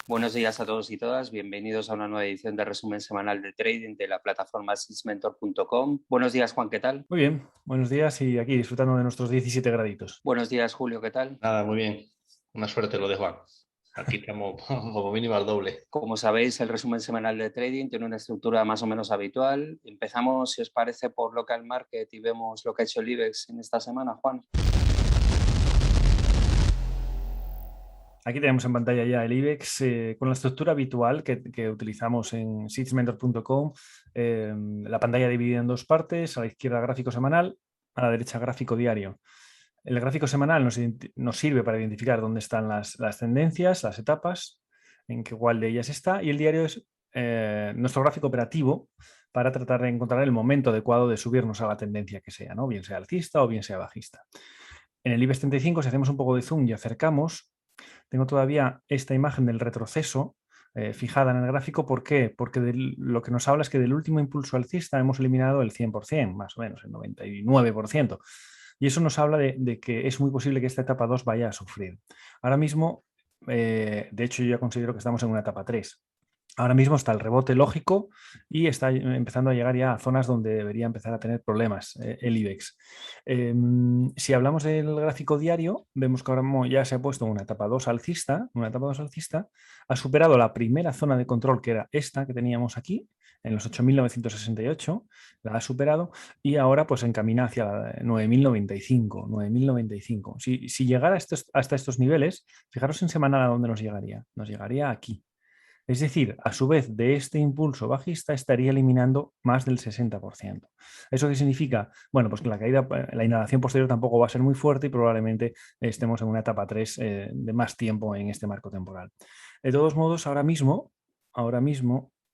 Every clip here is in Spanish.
Buenos días a todos y todas. Bienvenidos a una nueva edición de resumen semanal de trading de la plataforma sysmentor.com. Buenos días, Juan, ¿qué tal? Muy bien, buenos días y aquí disfrutando de nuestros 17 graditos. Buenos días, Julio, ¿qué tal? Nada, muy bien. Una suerte lo de Juan. Aquí estamos como mínimo al doble. Como sabéis, el resumen semanal de trading tiene una estructura más o menos habitual. Empezamos, si os parece, por local market y vemos lo que ha hecho el IBEX en esta semana, Juan. Aquí tenemos en pantalla ya el IBEX con la estructura habitual que utilizamos en sysmentor.com. La pantalla dividida en dos partes, a la izquierda gráfico semanal, a la derecha gráfico diario. El gráfico semanal nos sirve para identificar dónde están las tendencias, las etapas, en qué cuál de ellas está, y el diario es nuestro gráfico operativo para tratar de encontrar el momento adecuado de subirnos a la tendencia que sea, ¿no? Bien sea alcista o bien sea bajista. En el IBEX 35, si hacemos un poco de zoom y acercamos, tengo todavía esta imagen del retroceso fijada en el gráfico. ¿Por qué? Porque lo que nos habla es que del último impulso alcista hemos eliminado el 100%, más o menos, el 99%. Y eso nos habla de que es muy posible que esta etapa 2 vaya a sufrir. Ahora mismo, de hecho, yo ya considero que estamos en una etapa 3. Ahora mismo está el rebote lógico y está empezando a llegar ya a zonas donde debería empezar a tener problemas el IBEX. Si hablamos del gráfico diario, vemos que ahora mismo ya se ha puesto una etapa 2 alcista, ha superado la primera zona de control, que era esta que teníamos aquí, en los 8.968, la ha superado y ahora pues encamina hacia la 9.095. Si llegara hasta estos niveles, fijaros en semanal a dónde nos llegaría. Nos llegaría aquí. Es decir, a su vez, de este impulso bajista estaría eliminando más del 60%. ¿Eso qué significa? Bueno, pues que la inhalación posterior tampoco va a ser muy fuerte y probablemente estemos en una etapa 3 de más tiempo en este marco temporal. De todos modos, ahora mismo,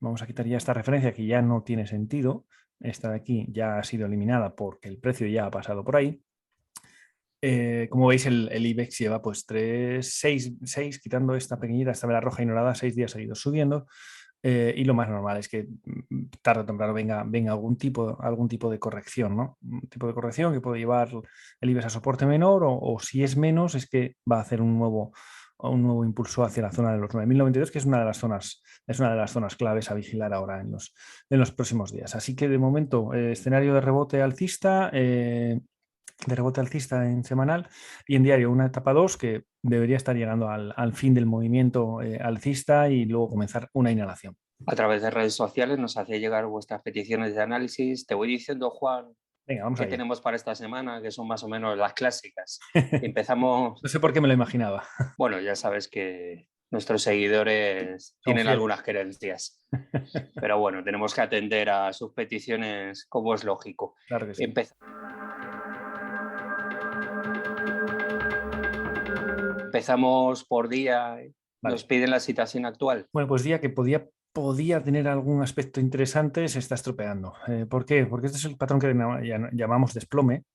vamos a quitar ya esta referencia que ya no tiene sentido. Esta de aquí ya ha sido eliminada porque el precio ya ha pasado por ahí. Como veis, el IBEX lleva pues 6, quitando esta pequeñita, esta vela roja ignorada, 6 días seguidos subiendo. Y lo más normal es que tarde o temprano venga algún tipo de corrección, ¿no? Un tipo de corrección que puede llevar el IBEX a soporte menor o si es menos, es que va a hacer un nuevo impulso hacia la zona de los 9.092, que es una de las zonas claves a vigilar ahora en los próximos días. Así que de momento, escenario de rebote alcista en semanal y en diario una etapa 2 que debería estar llegando al fin del movimiento alcista y luego comenzar una inhalación. A través de redes sociales nos hacéis llegar vuestras peticiones de análisis. Te voy diciendo, Juan, Venga, vamos qué a ello. tenemos para esta semana, que son más o menos las clásicas. Empezamos, No sé por qué me lo imaginaba. bueno, ya sabes que nuestros seguidores Son tienen fieles. algunas creencias. Pero bueno, tenemos que atender a sus peticiones como es lógico. Claro que sí. Empezamos por día. Vale. Nos piden la situación actual. Bueno, pues día que podía tener algún aspecto interesante se está estropeando. ¿Por qué? Porque este es el patrón que llamamos desplome,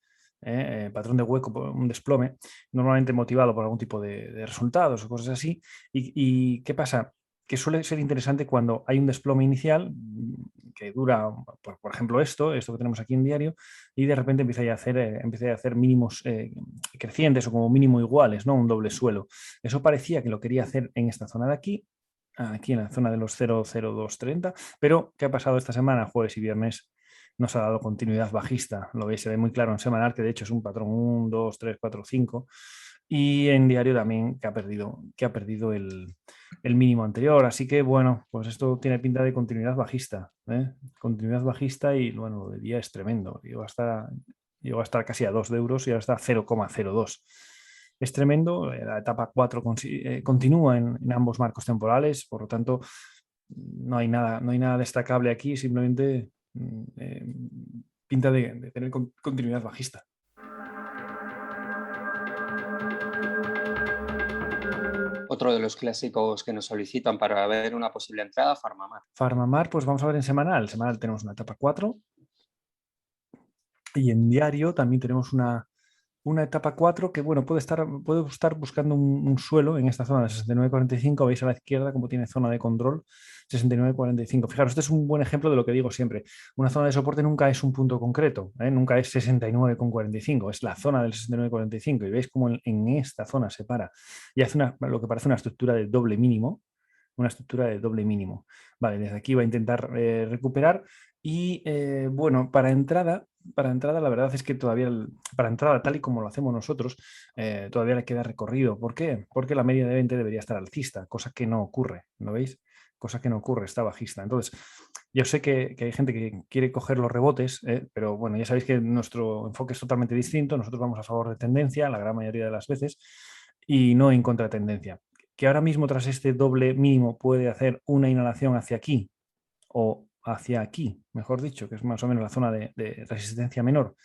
patrón de hueco, un desplome, normalmente motivado por algún tipo de resultados o cosas así. ¿Y qué pasa? Que suele ser interesante cuando hay un desplome inicial que dura, por ejemplo, esto que tenemos aquí en diario, y de repente empieza a hacer mínimos crecientes o como mínimo iguales, ¿no? Un doble suelo. Eso parecía que lo quería hacer en esta zona de aquí en la zona de los 0,0230, pero ¿qué ha pasado esta semana? Jueves y viernes nos ha dado continuidad bajista. Lo veis, se ve muy claro en semanal, que de hecho es un patrón 1, 2, 3, 4, 5. Y en diario también que ha perdido el mínimo anterior. Así que bueno, pues esto tiene pinta de continuidad bajista. Continuidad bajista y bueno, lo de día es tremendo. Llegó a estar casi a 2 euros y ahora está a 0,02. Es tremendo, la etapa 4 continúa en ambos marcos temporales, por lo tanto no hay nada destacable aquí, simplemente pinta de tener continuidad bajista. Otro de los clásicos que nos solicitan para ver una posible entrada, Farmamar. Farmamar, pues vamos a ver en semanal. En semanal tenemos una etapa 4 y en diario también tenemos una etapa 4 que, bueno, puede estar buscando un suelo en esta zona de 69,45. Veis a la izquierda cómo tiene zona de control, 69,45. Fijaros, este es un buen ejemplo de lo que digo siempre. Una zona de soporte nunca es un punto concreto, nunca es 69,45, es la zona del 69,45. Y veis cómo en esta zona se para y hace lo que parece una estructura de doble mínimo. una estructura de doble mínimo. Vale, desde aquí va a intentar recuperar y bueno, para entrada la verdad es que todavía, para entrada tal y como lo hacemos nosotros, todavía le queda recorrido. ¿Por qué? Porque la media de 20 debería estar alcista, cosa que no ocurre, ¿lo veis? Cosa que no ocurre, está bajista. Entonces, yo sé que hay gente que quiere coger los rebotes, pero bueno, ya sabéis que nuestro enfoque es totalmente distinto. Nosotros vamos a favor de tendencia la gran mayoría de las veces y no en contra de tendencia. Que ahora mismo tras este doble mínimo puede hacer una inhalación hacia aquí o hacia aquí, mejor dicho, que es más o menos la zona de resistencia menor,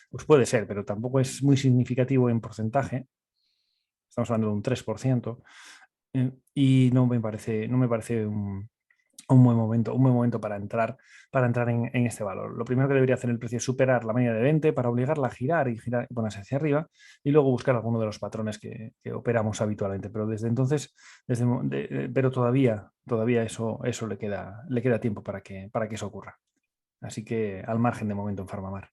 pues puede ser, pero tampoco es muy significativo en porcentaje. Estamos hablando de un 3%, y no me parece un buen momento para entrar en este valor. Lo primero que debería hacer el precio es superar la media de 20 para obligarla a girar y ponerse hacia arriba y luego buscar alguno de los patrones que operamos habitualmente. Pero desde entonces, pero todavía eso le queda tiempo para que eso ocurra. Así que al margen de momento en Farmamar.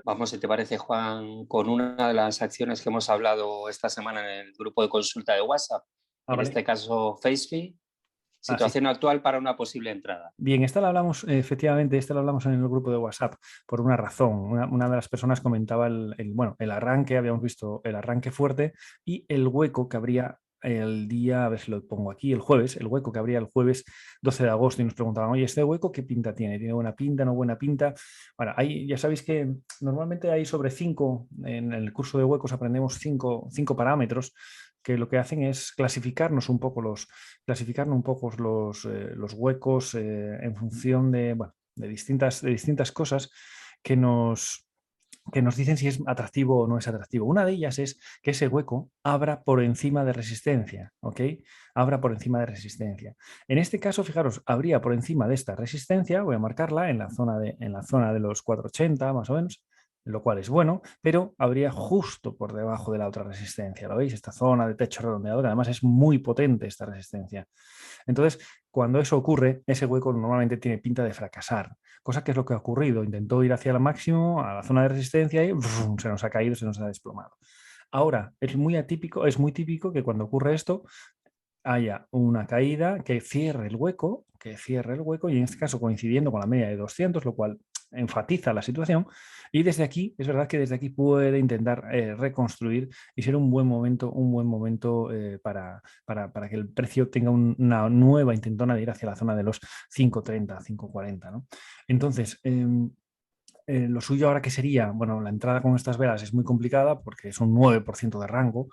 Vamos, si te parece, Juan, con una de las acciones que hemos hablado esta semana en el grupo de consulta de WhatsApp, en este caso FaceFi, situación actual para una posible entrada. Bien, esta la hablamos, efectivamente, esta la hablamos en el grupo de WhatsApp por una razón. Una de las personas comentaba el arranque, habíamos visto el arranque fuerte y el hueco que habría el día, a ver si lo pongo aquí, el jueves, el hueco que habría el jueves 12 de agosto y nos preguntaban, oye, ¿este hueco qué pinta tiene? ¿Tiene buena pinta, no buena pinta? Bueno, ya sabéis que normalmente hay sobre 5, en el curso de huecos aprendemos 5 parámetros que lo que hacen es clasificarnos un poco los huecos en función de distintas cosas que nos dicen si es atractivo o no es atractivo. Una de ellas es que ese hueco abra por encima de resistencia, ¿ok? Abra por encima de resistencia. En este caso, fijaros, abría por encima de esta resistencia, voy a marcarla en la zona de los 480 más o menos, lo cual es bueno, pero habría justo por debajo de la otra resistencia, ¿lo veis? Esta zona de techo redondeado, que además es muy potente esta resistencia. Entonces, cuando eso ocurre, ese hueco normalmente tiene pinta de fracasar, cosa que es lo que ha ocurrido. Intentó ir hacia el máximo, a la zona de resistencia y se nos ha caído, se nos ha desplomado. Ahora, es muy típico que cuando ocurre esto haya una caída que cierre el hueco y en este caso coincidiendo con la media de 200, lo cual enfatiza la situación y desde aquí, es verdad que desde aquí puede intentar reconstruir y ser un buen momento para que el precio tenga una nueva intentona de ir hacia la zona de los 5.30, 5.40, ¿no? Entonces, lo suyo ahora que sería, bueno, la entrada con estas velas es muy complicada porque es un 9% de rango.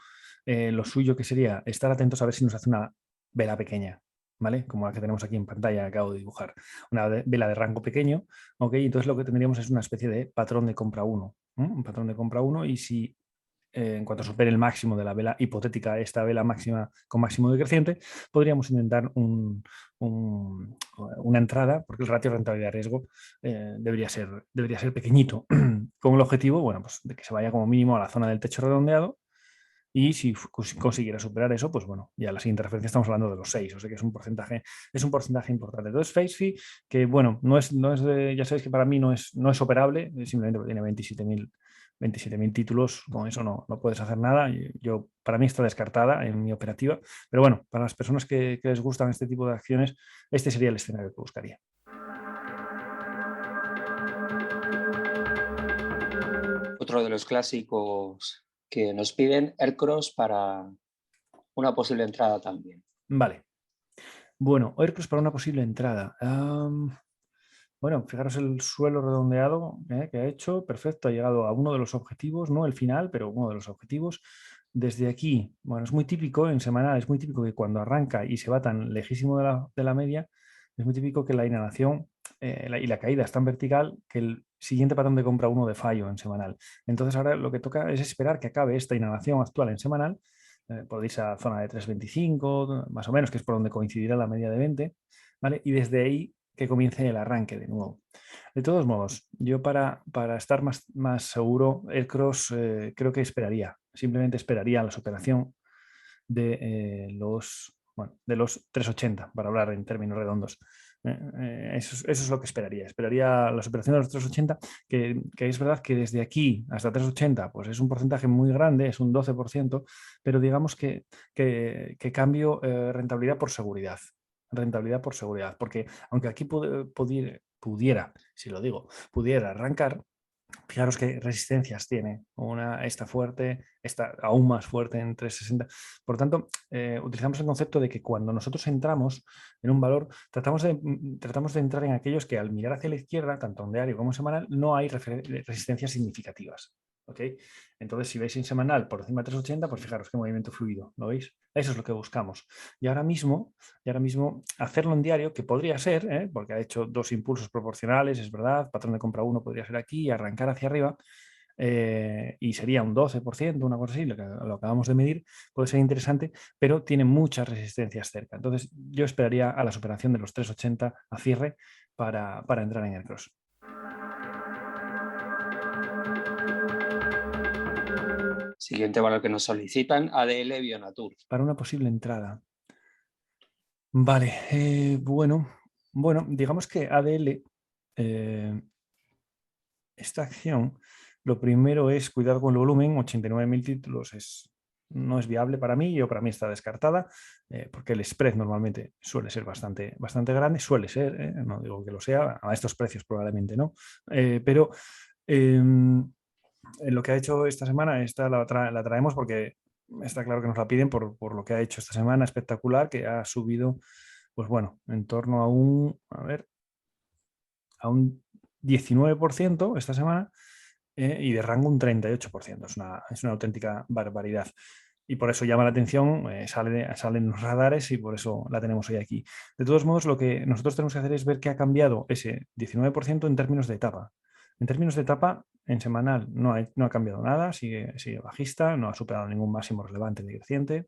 Lo suyo que sería estar atentos a ver si nos hace una vela pequeña, ¿vale? Como la que tenemos aquí en pantalla, que acabo de dibujar. Una vela de rango pequeño, ¿ok? Entonces lo que tendríamos es una especie de patrón de compra 1, un patrón de compra 1 y si en cuanto supere el máximo de la vela hipotética, esta vela máxima con máximo decreciente, podríamos intentar una entrada, porque el ratio rentabilidad-riesgo debería ser pequeñito, con el objetivo, bueno, pues de que se vaya como mínimo a la zona del techo redondeado y si consiguiera superar eso, pues bueno, ya la siguiente referencia estamos hablando de los 6, o sea que es un porcentaje importante. Entonces, FaceFi, que bueno, ya sabéis que para mí no es operable, simplemente porque tiene 27.000 títulos, con eso no puedes hacer nada. Para mí está descartada en mi operativa, pero bueno, para las personas que les gustan este tipo de acciones, este sería el escenario que buscaría. Otro de los clásicos que nos piden, Aircross para una posible entrada también. Vale. Bueno, Aircross para una posible entrada. Bueno, fijaros el suelo redondeado que ha hecho, perfecto, ha llegado a uno de los objetivos, no el final, pero uno de los objetivos. Desde aquí, bueno, es muy típico en semanal, es muy típico que cuando arranca y se va tan lejísimo de la media, es muy típico que la inhalación y la caída es tan vertical que el siguiente patrón de compra 1 de fallo en semanal. Entonces ahora lo que toca es esperar que acabe esta inhalación actual en semanal, por irse a la zona de 3.25, más o menos, que es por donde coincidirá la media de 20, ¿vale? Y desde ahí que comience el arranque de nuevo. De todos modos, yo para estar más seguro, el cross creo que simplemente esperaría la superación de los 3.80, para hablar en términos redondos. Eso es lo que esperaría. Esperaría la superación de los 3,80, que es verdad que desde aquí hasta 3,80 pues es un porcentaje muy grande, es un 12%, pero digamos que cambio rentabilidad por seguridad. Rentabilidad por seguridad, porque aunque aquí pudiera, si lo digo, pudiera arrancar, fijaros qué resistencias tiene. Una está fuerte, está aún más fuerte en 3,60. Por tanto, utilizamos el concepto de que cuando nosotros entramos en un valor, tratamos de entrar en aquellos que al mirar hacia la izquierda, tanto en diario como en semanal, no hay resistencias significativas. ¿Okay? Entonces, si veis en semanal por encima de 3,80, pues fijaros qué movimiento fluido, ¿lo veis? Eso es lo que buscamos. Y ahora mismo hacerlo en diario, que podría ser, porque ha hecho 2 impulsos proporcionales, es verdad, patrón de compra 1 podría ser aquí y arrancar hacia arriba, y sería un 12%, una cosa así, lo acabamos de medir, puede ser interesante, pero tiene muchas resistencias cerca. Entonces, yo esperaría a la superación de los 3,80 a cierre para entrar en el cross. Siguiente valor que nos solicitan, ADL Bionatur. Para una posible entrada. Vale, bueno, digamos que ADL, esta acción, lo primero es cuidado con el volumen, 89.000 títulos no es viable para mí, para mí está descartada, porque el spread normalmente suele ser bastante grande, suele ser, no digo que lo sea, a estos precios probablemente no, pero lo que ha hecho esta semana, esta la traemos porque está claro que nos la piden por lo que ha hecho esta semana, espectacular, que ha subido, pues bueno, en torno a un 19% esta semana, y de rango un 38%. Es una auténtica barbaridad. Y por eso llama la atención, salen los radares y por eso la tenemos hoy aquí. De todos modos, lo que nosotros tenemos que hacer es ver qué ha cambiado ese 19% en términos de etapa. En términos de etapa, en semanal no ha cambiado nada, sigue bajista, no ha superado ningún máximo relevante decreciente.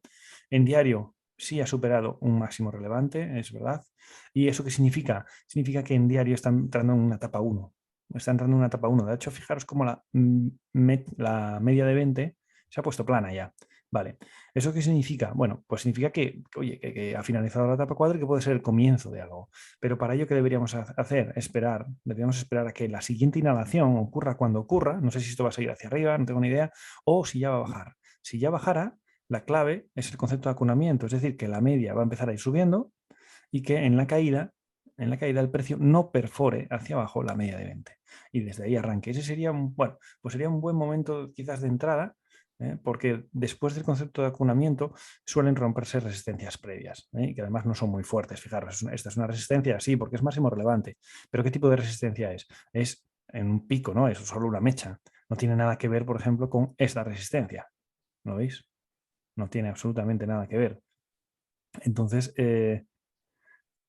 En diario sí ha superado un máximo relevante, es verdad. ¿Y eso qué significa? Significa que en diario está entrando en una etapa 1. Está entrando en una etapa 1. De hecho, fijaros cómo la media de 20 se ha puesto plana ya. Vale. ¿Eso qué significa? Bueno, pues significa que ha finalizado la etapa 4 y que puede ser el comienzo de algo. Pero para ello, ¿qué deberíamos hacer? Deberíamos esperar a que la siguiente inhalación ocurra cuando ocurra. No sé si esto va a seguir hacia arriba, no tengo ni idea. O si ya va a bajar. Si ya bajara, la clave es el concepto de acunamiento. Es decir, que la media va a empezar a ir subiendo y que en la caída el precio no perfore hacia abajo la media de 20 y desde ahí arranque. Ese sería pues sería un buen momento quizás de entrada, porque después del concepto de acunamiento suelen romperse resistencias previas, y que además no son muy fuertes. Fijaros, esta es una resistencia, sí, porque es máximo relevante, pero ¿qué tipo de resistencia es? Es en un pico, ¿no? Es solo una mecha. No tiene nada que ver, por ejemplo, con esta resistencia. ¿Lo veis? No tiene absolutamente nada que ver. Entonces,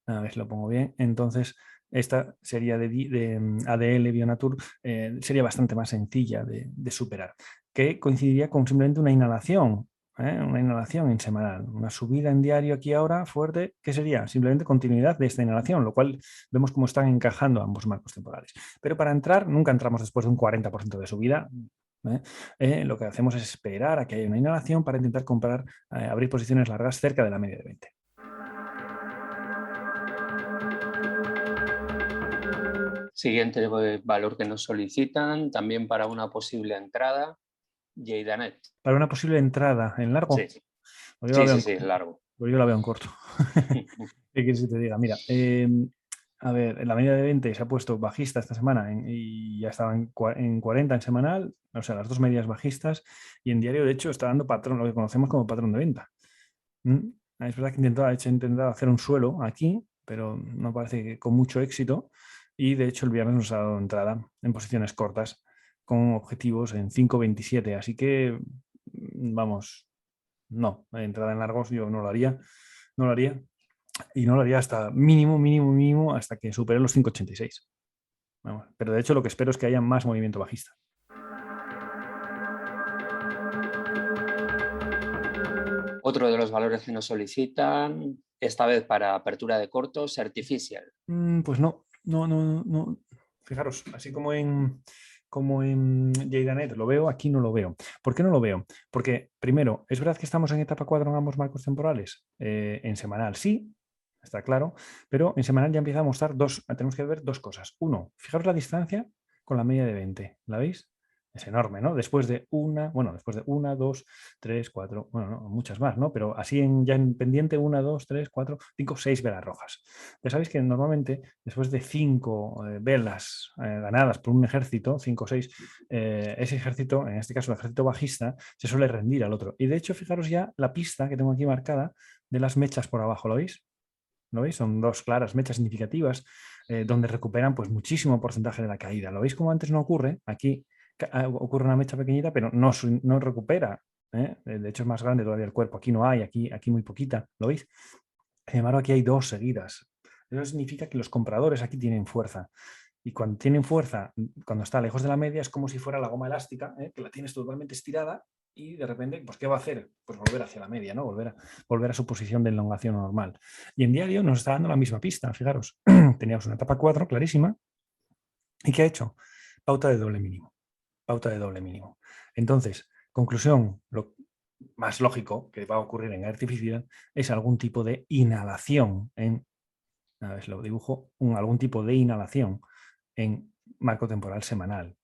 a ver si lo pongo bien. Entonces, esta sería de ADL Bionatur, sería bastante más sencilla de superar, que coincidiría con simplemente una inhalación en semanal, una subida en diario aquí ahora fuerte, que sería simplemente continuidad de esta inhalación, lo cual vemos cómo están encajando ambos marcos temporales. Pero para entrar, nunca entramos después de un 40% de subida. Lo que hacemos es esperar a que haya una inhalación para intentar comprar, abrir posiciones largas cerca de la media de 20. Siguiente valor que nos solicitan, también para una posible entrada, Jaydanet. Para una posible entrada en largo. Sí, Sí, es largo. Pues yo la veo en corto. ¿Qué quieres que te diga? Mira, a ver, la media de 20 se ha puesto bajista esta semana y ya estaba en 40 en semanal, o sea, las dos medias bajistas, y en diario, de hecho, está dando patrón, lo que conocemos como patrón de venta. Es verdad que ha intentado hacer un suelo aquí, pero no parece que con mucho éxito, y de hecho el viernes nos ha dado entrada en posiciones cortas con objetivos en 5,27, así que vamos, no, entrada en largos yo no lo haría, y no lo haría hasta mínimo hasta que supere los 5,86. Vamos, pero de hecho lo que espero es que haya más movimiento bajista. Otro de los valores que nos solicitan, esta vez para apertura de cortos, Artificial. Pues no. Fijaros, así como en Jaydanet lo veo, aquí no lo veo. ¿Por qué no lo veo? Porque, primero, es verdad que estamos en etapa 4 en ambos marcos temporales. En semanal sí, está claro, pero en semanal ya empieza a mostrar tenemos que ver dos cosas. Uno, fijaros la distancia con la media de 20, ¿la veis? Es enorme, ¿no? Después de una, 2, 3, 4, bueno, no, muchas más, ¿no? Pero así ya en pendiente, 1, 2, 3, 4, 5, 6 velas rojas. Ya sabéis que normalmente después de 5 velas ganadas por un ejército, 5 o 6, ese ejército, en este caso el ejército bajista, se suele rendir al otro. Y de hecho, fijaros ya la pista que tengo aquí marcada de las mechas por abajo, ¿lo veis? ¿Lo veis? Son dos claras mechas significativas donde recuperan pues, muchísimo porcentaje de la caída. ¿Lo veis como antes no ocurre? Aquí ocurre una mecha pequeñita, pero no recupera. De hecho, es más grande todavía el cuerpo. Aquí no hay, aquí muy poquita. ¿Lo veis? Sin embargo, aquí hay dos seguidas. Eso significa que los compradores aquí tienen fuerza. Y cuando tienen fuerza, cuando está lejos de la media, es como si fuera la goma elástica, que la tienes totalmente estirada y de repente, pues ¿qué va a hacer? Pues volver hacia la media, ¿no? Volver a su posición de elongación normal. Y en diario nos está dando la misma pista, fijaros. Teníamos una etapa 4 clarísima. ¿Y qué ha hecho? Pauta de doble mínimo. Pauta de doble mínimo. Entonces, conclusión, lo más lógico que va a ocurrir en artificial es algún tipo de inhalación a ver, lo dibujo, algún tipo de inhalación en marco temporal semanal.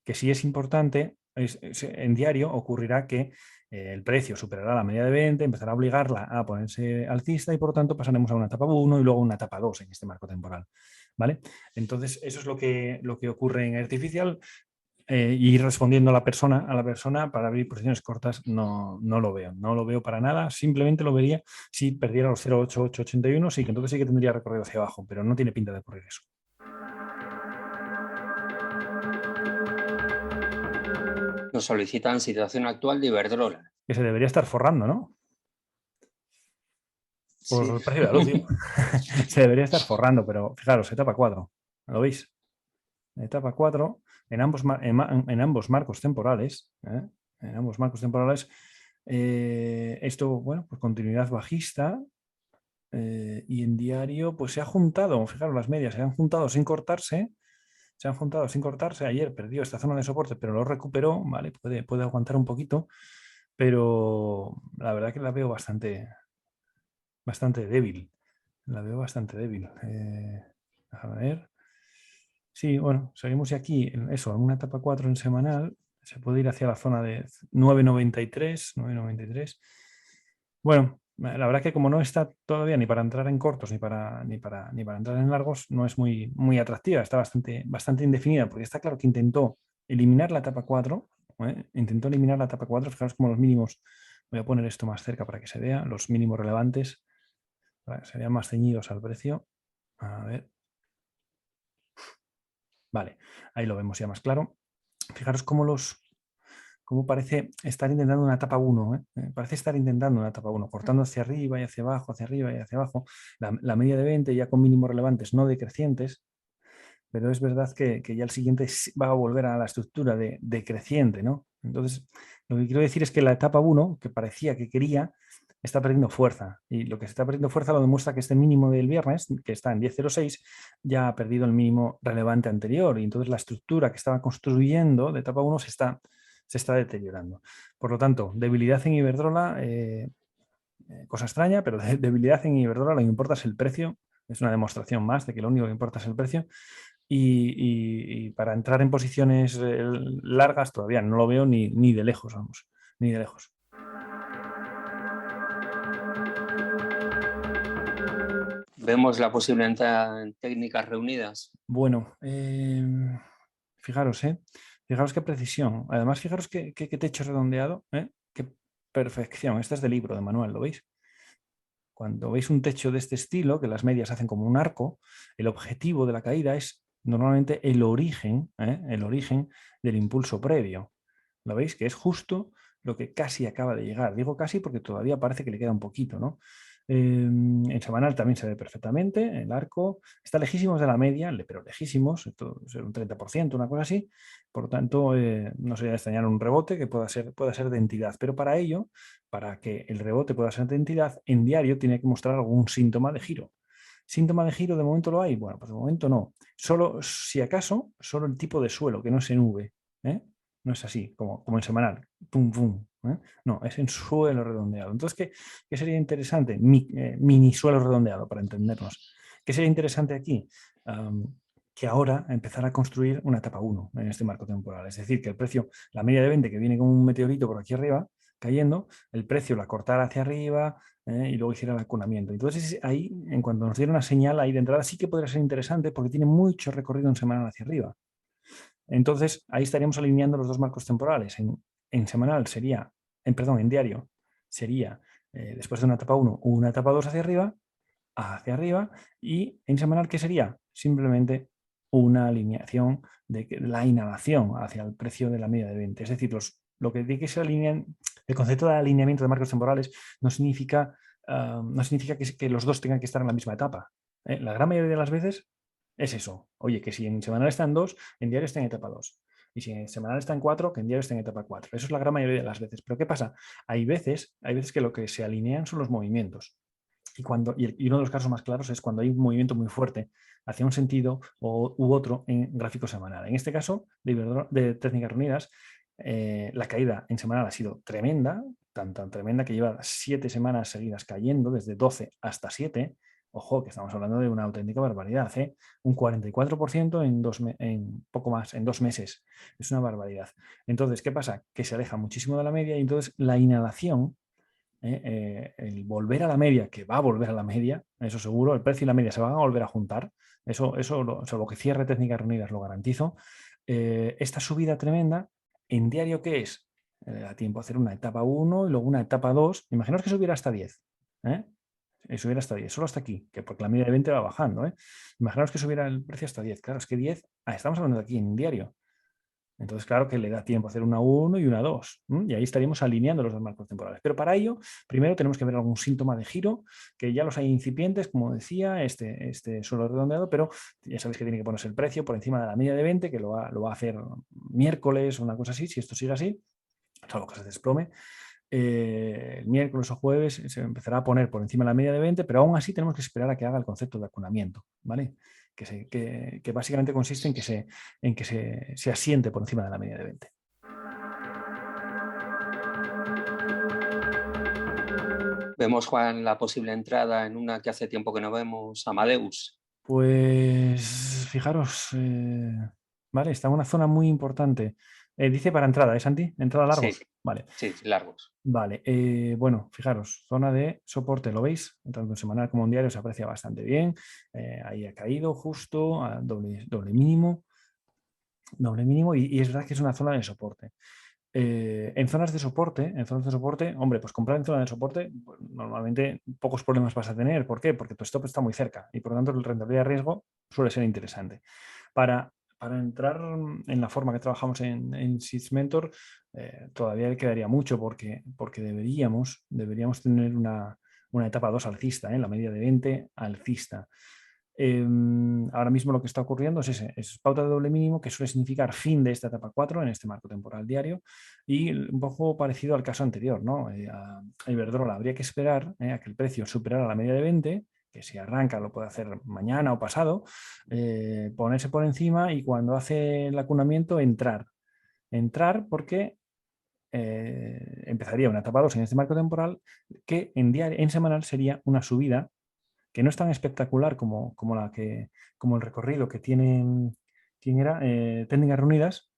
Que sí es importante, en diario ocurrirá que el precio superará la media de 20, empezará a obligarla a ponerse alcista y por lo tanto pasaremos a una etapa 1 y luego a una etapa 2 en este marco temporal. ¿Vale? Entonces, eso es lo que ocurre en artificial. Y respondiendo a la persona para abrir posiciones cortas no lo veo para nada, simplemente lo vería si perdiera los 0,8881, sí, que entonces sí que tendría recorrido hacia abajo, pero no tiene pinta de ocurrir eso. Nos solicitan situación actual de Iberdrola. Que se debería estar forrando, ¿no? Por Sí. el precio de la luz, se debería estar forrando, pero fijaros, etapa 4, ¿lo veis? Etapa 4, en ambos marcos temporales, esto, bueno, pues continuidad bajista, y en diario, pues se ha juntado, fijaros las medias, se han juntado sin cortarse. Ayer perdió esta zona de soporte, pero lo recuperó, ¿vale? Puede aguantar un poquito, pero la verdad que la veo bastante débil. La veo bastante débil. Déjame ver. Sí, bueno, seguimos aquí, en una etapa 4 en semanal. Se puede ir hacia la zona de 9,93. Bueno, la verdad que como no está todavía ni para entrar en cortos ni para entrar en largos, no es muy atractiva, está bastante indefinida, porque está claro que intentó eliminar la etapa 4, fijaros como los mínimos, voy a poner esto más cerca para que se vea, los mínimos relevantes, para que se vean más ceñidos al precio. A ver. Vale, ahí lo vemos ya más claro. Fijaros cómo parece estar intentando una etapa 1. Parece estar intentando una etapa 1, cortando hacia arriba y hacia abajo, hacia arriba y hacia abajo. La media de 20 ya con mínimos relevantes no decrecientes, pero es verdad que ya el siguiente va a volver a la estructura de decreciente, ¿no? Entonces, lo que quiero decir es que la etapa 1, que parecía que quería, está perdiendo fuerza. Y lo que se está perdiendo fuerza lo demuestra que este mínimo del viernes, que está en 10,06, ya ha perdido el mínimo relevante anterior. Y entonces la estructura que estaba construyendo de etapa 1 se está deteriorando. Por lo tanto, debilidad en Iberdrola, cosa extraña, pero debilidad en Iberdrola, lo que importa es el precio. Es una demostración más de que lo único que importa es el precio. Y para entrar en posiciones largas todavía no lo veo ni de lejos, vamos, ni de lejos. ¿Vemos la posible entrada en técnicas reunidas? Bueno, fijaros, fijaros qué precisión. Además, fijaros qué techo redondeado, qué perfección. Este es de libro, de manual, ¿lo veis? Cuando veis un techo de este estilo, que las medias hacen como un arco, el objetivo de la caída es normalmente el origen del impulso previo. ¿Lo veis? Que es justo lo que casi acaba de llegar. Digo casi porque todavía parece que le queda un poquito, ¿no? En semanal también se ve perfectamente el arco. Está lejísimos de la media, pero lejísimos, esto es un 30%, una cosa así. Por lo tanto, no sería extrañar un rebote que pueda ser de entidad. Pero para ello, para que el rebote pueda ser de entidad, en diario tiene que mostrar algún síntoma de giro. ¿Síntoma de giro de momento lo hay? Bueno, pues de momento no. Solo, si acaso, solo el tipo de suelo, que no es en V. No es así, como en semanal. Pum, pum. No, es en suelo redondeado. Entonces, ¿qué sería interesante? Mini suelo redondeado, para entendernos. ¿Qué sería interesante aquí? Que ahora empezar a construir una etapa 1 en este marco temporal. Es decir, que el precio, la media de 20 que viene como un meteorito por aquí arriba, cayendo, el precio la cortara hacia arriba y luego hiciera el acunamiento. Entonces, ahí, en cuanto nos diera una señal ahí de entrada, sí que podría ser interesante porque tiene mucho recorrido en semanal hacia arriba. Entonces, ahí estaríamos alineando los dos marcos temporales. En semanal sería, en diario, sería después de una etapa 1, una etapa 2 hacia arriba, y en semanal, ¿qué sería? Simplemente una alineación de la inhalación hacia el precio de la media de 20. Es decir, lo que tiene que se alinean, el concepto de alineamiento de marcos temporales no significa, que los dos tengan que estar en la misma etapa. La gran mayoría de las veces es eso. Oye, que si en semanal está en 2, en diario está en etapa 2. Y si en semanal está en 4, que en diario está en etapa 4. Eso es la gran mayoría de las veces. Pero ¿qué pasa? Hay veces que lo que se alinean son los movimientos. Y uno de los casos más claros es cuando hay un movimiento muy fuerte hacia un sentido u otro en gráfico semanal. En este caso, de técnicas reunidas, la caída en semanal ha sido tremenda, tan tremenda que lleva 7 semanas seguidas cayendo, desde 12 hasta 7. Ojo, que estamos hablando de una auténtica barbaridad, ¿eh? Un 44% en poco más, en 2 meses. Es una barbaridad. Entonces, ¿qué pasa? Que se aleja muchísimo de la media y entonces la inhalación, el volver a la media, que va a volver a la media, eso seguro, el precio y la media se van a volver a juntar, eso lo que cierre técnicas reunidas lo garantizo. Esta subida tremenda, en diario, ¿qué es? Da tiempo a hacer una etapa 1 y luego una etapa 2. Imaginaos que subiera hasta 10. Subiera hasta 10, solo hasta aquí, que porque la media de 20 va bajando. Imaginaos que subiera el precio hasta 10. Claro, es que 10, estamos hablando de aquí en diario. Entonces, claro que le da tiempo a hacer una 1 y una 2. Y ahí estaríamos alineando los dos marcos temporales. Pero para ello, primero tenemos que ver algún síntoma de giro, que ya los hay incipientes, como decía, este suelo redondeado, pero ya sabéis que tiene que ponerse el precio por encima de la media de 20, que lo va a hacer miércoles o una cosa así, si esto sigue así, salvo que se desplome. El miércoles o jueves se empezará a poner por encima de la media de 20, pero aún así tenemos que esperar a que haga el concepto de acunamiento, ¿vale? Que básicamente consiste en que se asiente por encima de la media de 20. Vemos, Juan, la posible entrada en una que hace tiempo que no vemos, Amadeus. Pues fijaros, vale, está en una zona muy importante. Dice para entrada, ¿es Santi? ¿Entrada Sí, largos? Vale. sí, largos. Vale, bueno, fijaros, zona de soporte, ¿lo veis? Tanto en semanal como en diario se aprecia bastante bien. Ahí ha caído justo a doble mínimo. Y es verdad que es una zona de soporte. En zonas de soporte, hombre, pues comprar en zona de soporte, pues, normalmente pocos problemas vas a tener. ¿Por qué? Porque tu stop está muy cerca y por lo tanto el rentabilidad de riesgo suele ser interesante. Para entrar en la forma que trabajamos en Seeds Mentor, todavía le quedaría mucho porque deberíamos tener una etapa 2 alcista, la media de 20 alcista. Ahora mismo lo que está ocurriendo es pauta de doble mínimo, que suele significar fin de esta etapa 4 en este marco temporal diario, y un poco parecido al caso anterior, ¿no? A Iberdrola habría que esperar a que el precio superara la media de 20, que si arranca lo puede hacer mañana o pasado, ponerse por encima y cuando hace el acunamiento entrar porque empezaría una etapa 2 en este marco temporal que en semanal sería una subida que no es tan espectacular como el recorrido que tienen, ¿quién era? Técnicas reunidas,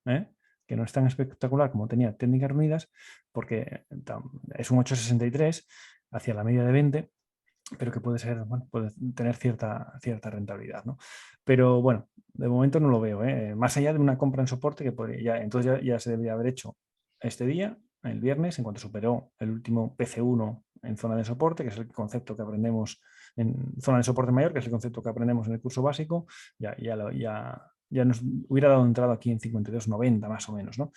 que no es tan espectacular como tenía técnicas reunidas, porque es un 8,63 hacia la media de 20, pero que puede ser, bueno, puede tener cierta rentabilidad, ¿no? Pero bueno, de momento no lo veo, más allá de una compra en soporte que entonces ya se debería haber hecho este día, el viernes, en cuanto superó el último PC1 en zona de soporte, que es el concepto que aprendemos en zona de soporte mayor, que es el concepto que aprendemos en el curso básico, ya nos hubiera dado entrada aquí en 52,90 más o menos, ¿no?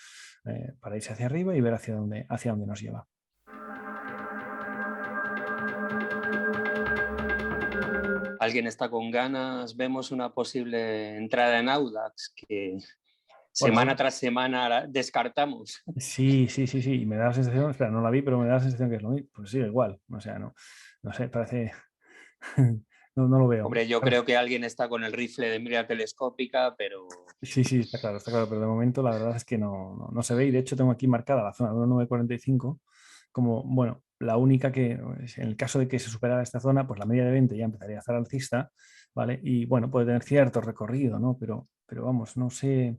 Para irse hacia arriba y ver hacia dónde nos lleva. ¿Alguien está con ganas? Vemos una posible entrada en Audax que semana tras semana descartamos. Sí. Me da la sensación, espera, no la vi, pero me da la sensación que es lo mismo. Pues sí, igual. O sea, no sé, parece no lo veo. Hombre, yo creo que alguien está con el rifle de mira telescópica, pero... Sí, está claro, pero de momento la verdad es que no se ve y de hecho tengo aquí marcada la zona de 1,945 como, bueno, la única que, en el caso de que se superara esta zona, pues la media de 20 ya empezaría a estar alcista, ¿vale? Y bueno, puede tener cierto recorrido, ¿no? Pero vamos, no sé,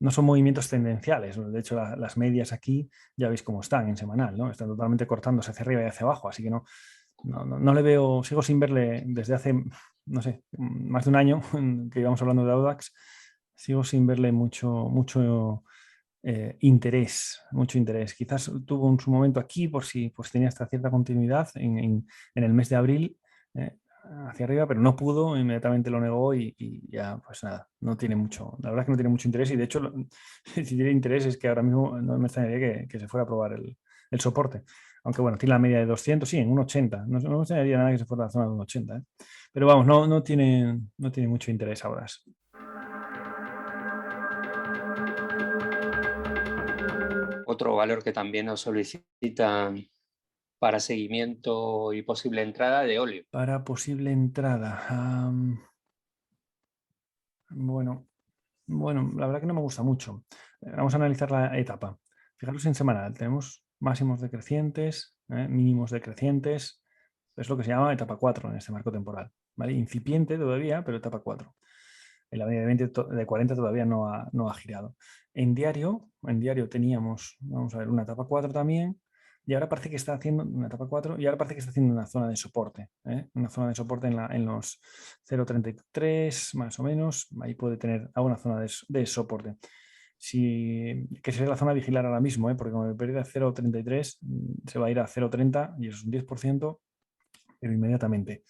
no son movimientos tendenciales. De hecho, las medias aquí ya veis cómo están en semanal, ¿no? Están totalmente cortándose hacia arriba y hacia abajo, así que no le veo, sigo sin verle desde hace, no sé, más de un año que íbamos hablando de Audax, sigo sin verle mucho interés, mucho interés. Quizás tuvo en su momento aquí por si pues, tenía esta cierta continuidad en el mes de abril hacia arriba, pero no pudo, inmediatamente lo negó y ya, pues nada, no tiene mucho, la verdad es que no tiene mucho interés y de hecho, si tiene interés es que ahora mismo no me extrañaría que se fuera a probar el soporte. Aunque bueno, tiene la media de 200, sí, en 1,80. No me extrañaría nada que se fuera a la zona de 1,80. Pero vamos, no tiene mucho interés ahora. Otro valor que también nos solicitan para seguimiento y posible entrada de óleo. Para posible entrada. Bueno, la verdad que no me gusta mucho. Vamos a analizar la etapa. Fijaros en semanal. Tenemos máximos decrecientes, mínimos decrecientes. Es lo que se llama etapa 4 en este marco temporal. ¿Vale? Incipiente todavía, pero etapa 4. En la media de 20, de 40 todavía no ha girado. En diario teníamos, vamos a ver, una etapa 4 también, y ahora parece que está haciendo una etapa 4 y ahora parece que está haciendo una zona de soporte. Una zona de soporte en los 0,33 más o menos. Ahí puede tener alguna zona de soporte. Que sería la zona a vigilar ahora mismo, porque como me pérdida 0,33 se va a ir a 0,30 y eso es un 10%, pero inmediatamente.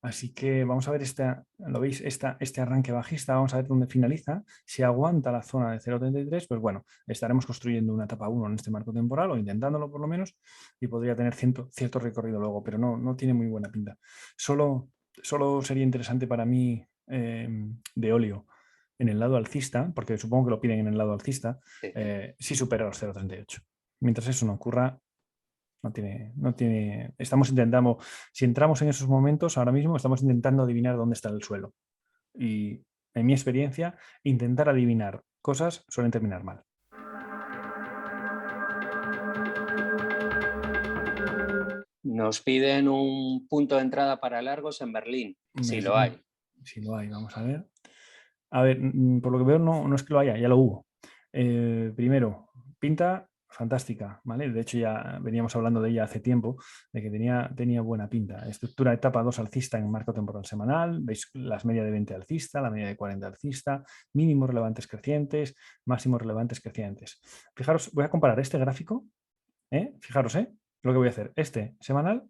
Así que vamos a ver, ¿lo veis? Este arranque bajista, vamos a ver dónde finaliza. Si aguanta la zona de 0,33, pues bueno, estaremos construyendo una etapa 1 en este marco temporal, o intentándolo por lo menos, y podría tener cierto recorrido luego, pero no tiene muy buena pinta. Solo sería interesante para mí de óleo en el lado alcista, porque supongo que lo piden en el lado alcista, si supera los 0,38. Mientras eso no ocurra, no tiene. Estamos intentando, si entramos en esos momentos, ahora mismo estamos intentando adivinar dónde está el suelo. Y en mi experiencia, intentar adivinar cosas suelen terminar mal. Nos piden un punto de entrada para largos en Berlín, si lo hay. Si lo hay, vamos a ver. A ver, por lo que veo no es que lo haya, ya lo hubo. Primero, pinta fantástica, ¿vale? De hecho, ya veníamos hablando de ella hace tiempo, de que tenía buena pinta. Estructura etapa 2 alcista en marco temporal semanal, veis las medias de 20 alcista, la media de 40 alcista, mínimos relevantes crecientes, máximos relevantes crecientes. Fijaros, voy a comparar este gráfico, fijaros, lo que voy a hacer, este semanal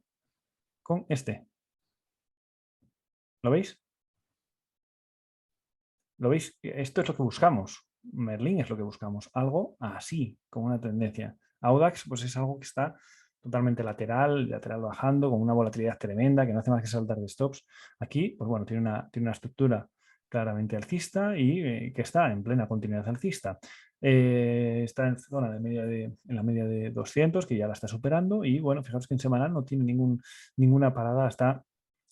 con este. ¿Lo veis? ¿Lo veis? Esto es lo que buscamos. Merlín es lo que buscamos. Algo así, como una tendencia. Audax, pues es algo que está totalmente lateral bajando, con una volatilidad tremenda, que no hace más que saltar de stops. Aquí, pues bueno, tiene una estructura claramente alcista y que está en plena continuidad alcista. Está en zona en la media de 200, que ya la está superando, y bueno, fijaos que en semanal no tiene ninguna parada hasta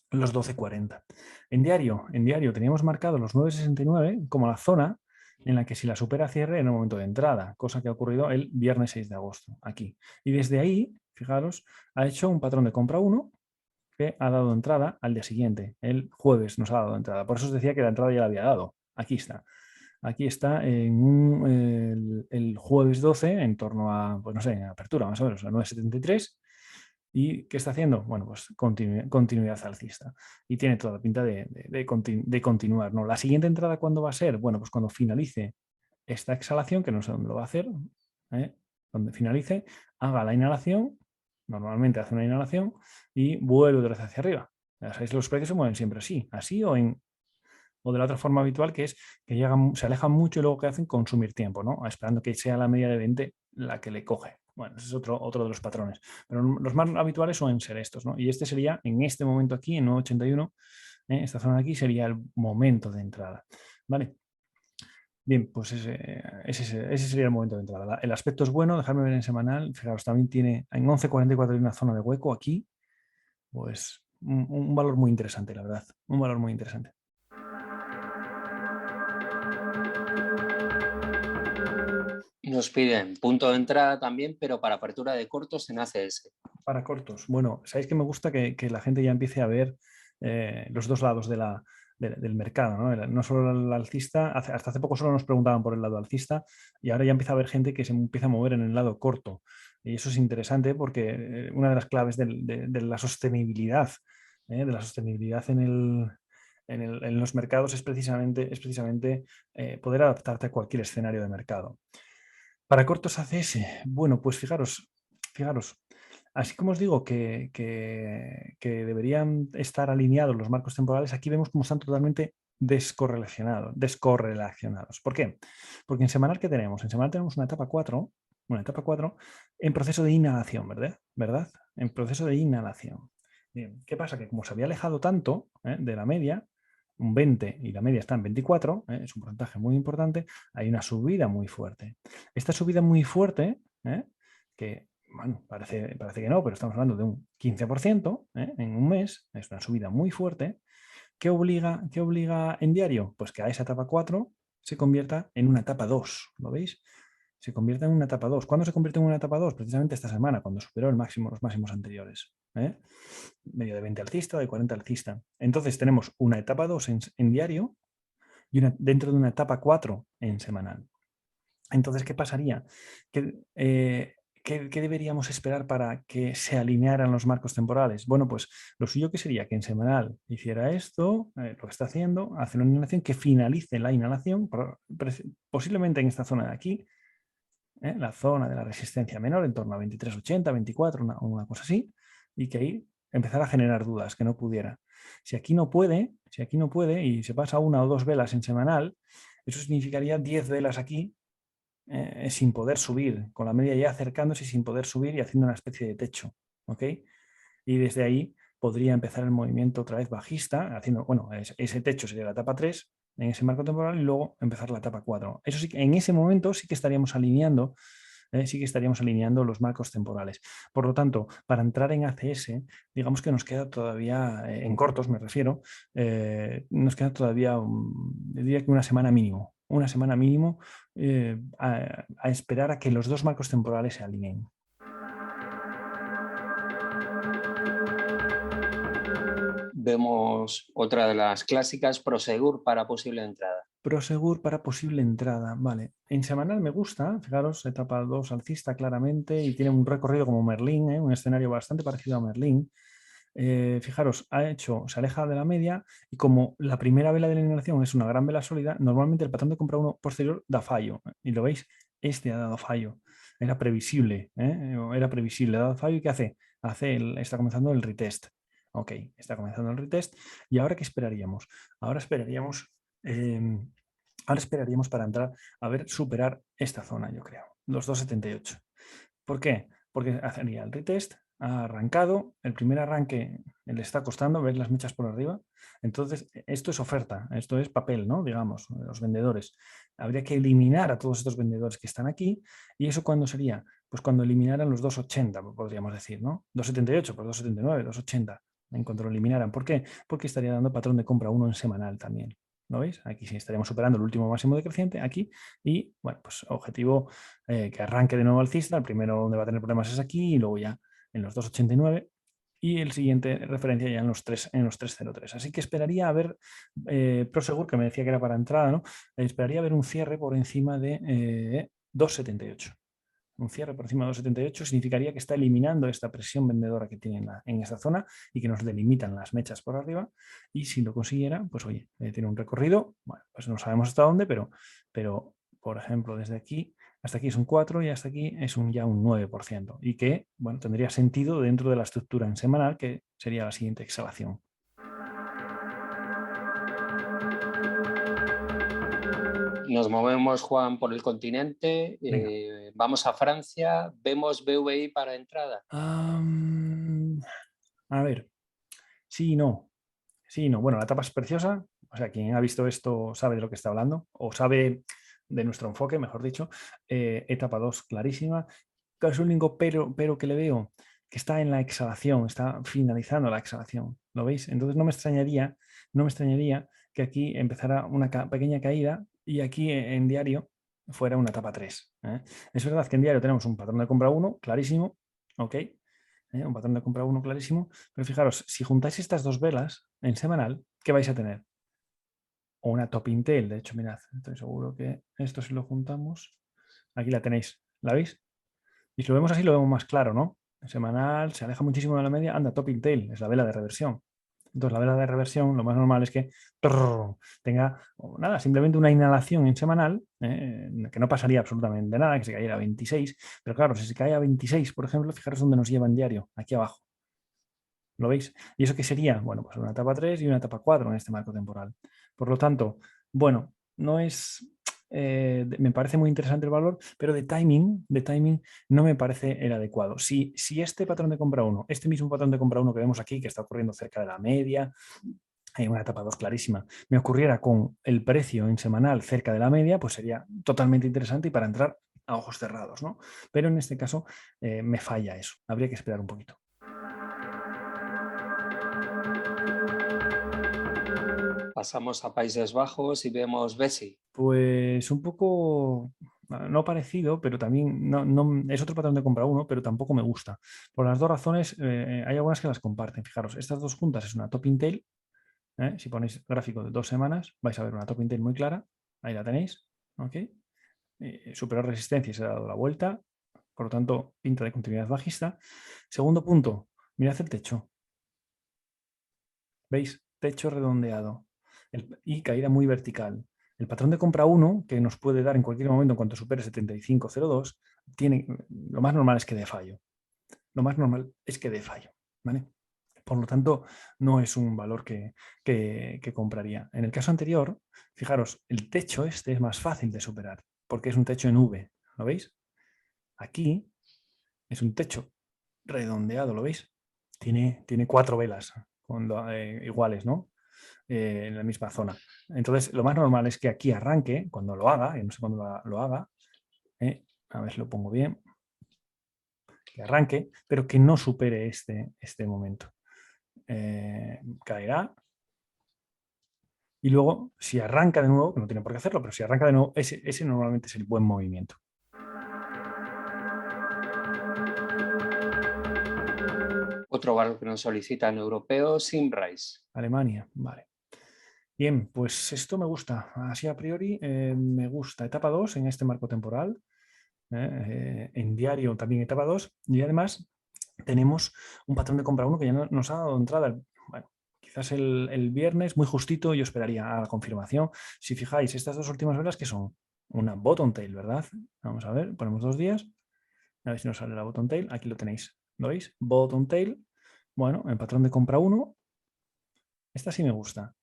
los 12,40. En diario teníamos marcado los 9,69 como la zona en la que si la supera cierre en el momento de entrada, cosa que ha ocurrido el viernes 6 de agosto, aquí. Y desde ahí, fijaros, ha hecho un patrón de compra 1 que ha dado entrada al día siguiente. El jueves nos ha dado entrada. Por eso os decía que la entrada ya la había dado. Aquí está. Aquí está el jueves 12 en torno a, pues no sé, apertura más o menos, a 9,73. ¿Y qué está haciendo? Bueno, pues continuidad alcista. Y tiene toda la pinta de continuar, ¿no? La siguiente entrada, ¿cuándo va a ser? Bueno, pues cuando finalice esta exhalación, que no sé dónde lo va a hacer, cuando finalice, haga la inhalación, normalmente hace una inhalación, y vuelve otra vez hacia arriba. Ya sabéis, los precios se mueven siempre así o de la otra forma habitual, que es que se alejan mucho y luego que hacen consumir tiempo, ¿no? Esperando que sea la media de 20 la que le coge. Bueno, ese es otro de los patrones. Pero los más habituales suelen ser estos, ¿no? Y este sería, en este momento aquí, en 9,81, esta zona de aquí sería el momento de entrada. ¿Vale? Bien, pues ese sería el momento de entrada. El aspecto es bueno, dejarme ver en semanal. Fijaros, también tiene en 11,44 hay una zona de hueco aquí. Pues un valor muy interesante, la verdad. Un valor muy interesante. Nos piden punto de entrada también, pero para apertura de cortos en ACS. Para cortos. Bueno, sabéis que me gusta que la gente ya empiece a ver los dos lados del mercado, ¿no? No solo el alcista, hasta hace poco solo nos preguntaban por el lado alcista y ahora ya empieza a haber gente que se empieza a mover en el lado corto. Y eso es interesante porque una de las claves de la sostenibilidad, de la sostenibilidad en los mercados es precisamente poder adaptarte a cualquier escenario de mercado. Para cortos ACS, bueno, pues fijaros, así como os digo que deberían estar alineados los marcos temporales, aquí vemos cómo están totalmente descorrelacionados. ¿Por qué? Porque en semanal, ¿qué tenemos? En semanal tenemos una etapa 4 en proceso de inhalación, ¿verdad? En proceso de inhalación. Bien, ¿qué pasa? Que como se había alejado tanto de la media, un 20 y la media está en 24, es un porcentaje muy importante, hay una subida muy fuerte. Esta subida muy fuerte, que bueno, parece que no, pero estamos hablando de un 15% en un mes, es una subida muy fuerte. ¿Qué obliga en diario? Pues que a esa etapa 4 se convierta en una etapa 2, ¿lo veis? Se convierta en una etapa 2. ¿Cuándo se convierte en una etapa 2? Precisamente esta semana, cuando superó los máximos anteriores. Medio de 20 alcista, de 40 alcista. Entonces tenemos una etapa 2 en diario y dentro de una etapa 4 en semanal. Entonces, ¿qué pasaría? ¿Qué deberíamos esperar para que se alinearan los marcos temporales? Bueno, pues lo suyo que sería que en semanal hiciera esto, lo que está haciendo, hace una inhalación, que finalice la inhalación, posiblemente en esta zona de aquí, la zona de la resistencia menor, en torno a 23,80, 24, una cosa así, y que ahí empezara a generar dudas, que no pudiera. Si aquí no puede y se pasa una o dos velas en semanal, eso significaría 10 velas aquí sin poder subir, con la media ya acercándose sin poder subir y haciendo una especie de techo. ¿Ok? Y desde ahí podría empezar el movimiento otra vez bajista, haciendo, bueno, ese techo sería la etapa 3 en ese marco temporal y luego empezar la etapa 4. Eso sí, en ese momento sí que estaríamos alineando los marcos temporales. Por lo tanto, para entrar en ACS, digamos que nos queda todavía, en cortos me refiero, nos queda todavía, diría que una semana mínimo a esperar a que los dos marcos temporales se alineen. Vemos otra de las clásicas, Prosegur para posible entrada. Prosegur para posible entrada, vale. En semanal me gusta, fijaros, etapa 2 alcista claramente y tiene un recorrido como Merlín, un escenario bastante parecido a Merlín. Fijaros, se aleja de la media y como la primera vela de la inhalación es una gran vela sólida, normalmente el patrón de compra 1 posterior da fallo. Y lo veis, este ha dado fallo. Era previsible, ha dado fallo. ¿Y qué hace? Está comenzando el retest. Ok, está comenzando el retest. ¿Y ahora qué esperaríamos? Ahora esperaríamos para entrar a ver superar esta zona, yo creo, los 2,78. ¿Por qué? Porque hacería el retest, ha arrancado, el primer arranque le está costando, ver las mechas por arriba. Entonces, esto es oferta, esto es papel, ¿no? Digamos, los vendedores. Habría que eliminar a todos estos vendedores que están aquí. ¿Y eso cuándo sería? Pues cuando eliminaran los 2,80, podríamos decir, ¿no? 2,78, pues 2,79, 2,80, en cuanto lo eliminaran. ¿Por qué? Porque estaría dando patrón de compra 1 en semanal también. ¿Lo veis? Aquí sí estaríamos superando el último máximo decreciente, aquí, y bueno, pues objetivo que arranque de nuevo alcista, el primero donde va a tener problemas es aquí, y luego ya en los 2,89, y el siguiente referencia ya en los 3,03. Así que esperaría a ver, Prosegur, que me decía que era para entrada, ¿no? Esperaría a ver un cierre por encima de 2,78. Un cierre por encima de 2,78 significaría que está eliminando esta presión vendedora que tiene en esta zona y que nos delimitan las mechas por arriba. Y si lo consiguiera, pues oye, tiene un recorrido, bueno, pues no sabemos hasta dónde, pero por ejemplo, desde aquí hasta aquí es un 4 y hasta aquí es ya un 9%. Y que, bueno, tendría sentido dentro de la estructura en semanal, que sería la siguiente exhalación. Nos movemos, Juan, por el continente, vamos a Francia, vemos BVI para entrada. A ver, sí y no. Sí y no. Bueno, la etapa es preciosa, o sea, quien ha visto esto sabe de lo que está hablando, o sabe de nuestro enfoque, mejor dicho. Etapa 2 clarísima. Es el único pero que le veo, que está en la exhalación, está finalizando la exhalación. ¿Lo veis? Entonces no me extrañaría que aquí empezara una pequeña caída y aquí en diario fuera una etapa 3. Es verdad que en diario tenemos un patrón de compra 1 clarísimo, ¿ok? Un patrón de compra 1 clarísimo, pero fijaros, si juntáis estas dos velas en semanal, ¿qué vais a tener? O una top tail, de hecho, mirad, estoy seguro que esto si lo juntamos, aquí la tenéis, ¿la veis? Y si lo vemos así, lo vemos más claro, ¿no? En semanal se aleja muchísimo de la media, anda, top tail, es la vela de reversión. Entonces, la vela de reversión, lo más normal es que tenga, nada, simplemente una inhalación en semanal, que no pasaría absolutamente nada, que se cayera a 26, pero claro, si se cae a 26, por ejemplo, fijaros dónde nos lleva en diario, aquí abajo. ¿Lo veis? ¿Y eso qué sería? Bueno, pues una etapa 3 y una etapa 4 en este marco temporal. Por lo tanto, bueno, no es... me parece muy interesante el valor, pero de timing no me parece el adecuado. Si este patrón de compra 1, este mismo patrón de compra 1 que vemos aquí, que está ocurriendo cerca de la media, hay una etapa 2 clarísima, me ocurriera con el precio en semanal cerca de la media, pues sería totalmente interesante y para entrar a ojos cerrados, ¿no? Pero en este caso me falla eso. Habría que esperar un poquito. Pasamos a Países Bajos y vemos Besi. Pues un poco, no parecido, pero también es otro patrón de compra 1, pero tampoco me gusta. Por las dos razones, hay algunas que las comparten. Fijaros, estas dos juntas es una top tail. Si ponéis gráfico de 2 semanas, vais a ver una top tail muy clara. Ahí la tenéis. ¿Ok? Superó resistencia y se ha dado la vuelta. Por lo tanto, pinta de continuidad bajista. Segundo punto, mirad el techo. ¿Veis? Techo redondeado y caída muy vertical. El patrón de compra 1, que nos puede dar en cualquier momento en cuanto supere 75.02, lo más normal es que dé fallo. Lo más normal es que dé fallo. ¿Vale? Por lo tanto, no es un valor que compraría. En el caso anterior, fijaros, el techo este es más fácil de superar porque es un techo en V. ¿Lo veis? Aquí es un techo redondeado, ¿lo veis? Tiene 4 velas iguales, ¿no? En la misma zona. Entonces, lo más normal es que aquí arranque, cuando lo haga, no sé cuándo lo haga, a ver si lo pongo bien, que arranque, pero que no supere este momento. Caerá. Y luego, si arranca de nuevo, que no tiene por qué hacerlo, pero si arranca de nuevo, ese normalmente es el buen movimiento. Otro valor que nos solicitan europeos, Simrise. Alemania, vale. Bien, pues esto me gusta. Así a priori me gusta. Etapa 2 en este marco temporal. En diario también etapa 2. Y además tenemos un patrón de compra 1 que ya nos ha dado entrada. Bueno, quizás el viernes, muy justito, yo esperaría a la confirmación. Si fijáis, estas dos últimas velas que son una bottom tail, ¿verdad? Vamos a ver, ponemos 2 días. A ver si nos sale la bottom tail. Aquí lo tenéis. ¿Lo veis? Bottom tail. Bueno, el patrón de compra 1. Esta sí me gusta.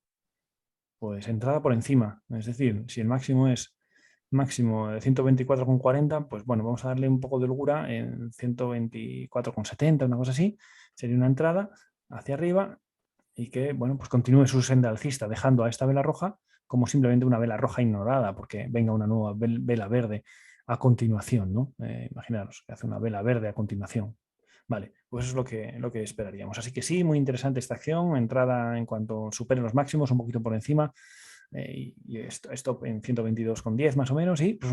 Pues entrada por encima. Es decir, si el máximo es máximo de 124,40, pues bueno, vamos a darle un poco de holgura en 124,70, una cosa así. Sería una entrada hacia arriba y que, bueno, pues continúe su senda alcista, dejando a esta vela roja como simplemente una vela roja ignorada, porque venga una nueva vela verde a continuación, ¿no? Imaginaros que hace una vela verde a continuación. Vale, pues eso es lo que esperaríamos. Así que sí, muy interesante esta acción, entrada en cuanto superen los máximos, un poquito por encima, y esto en 122,10 más o menos, y pues,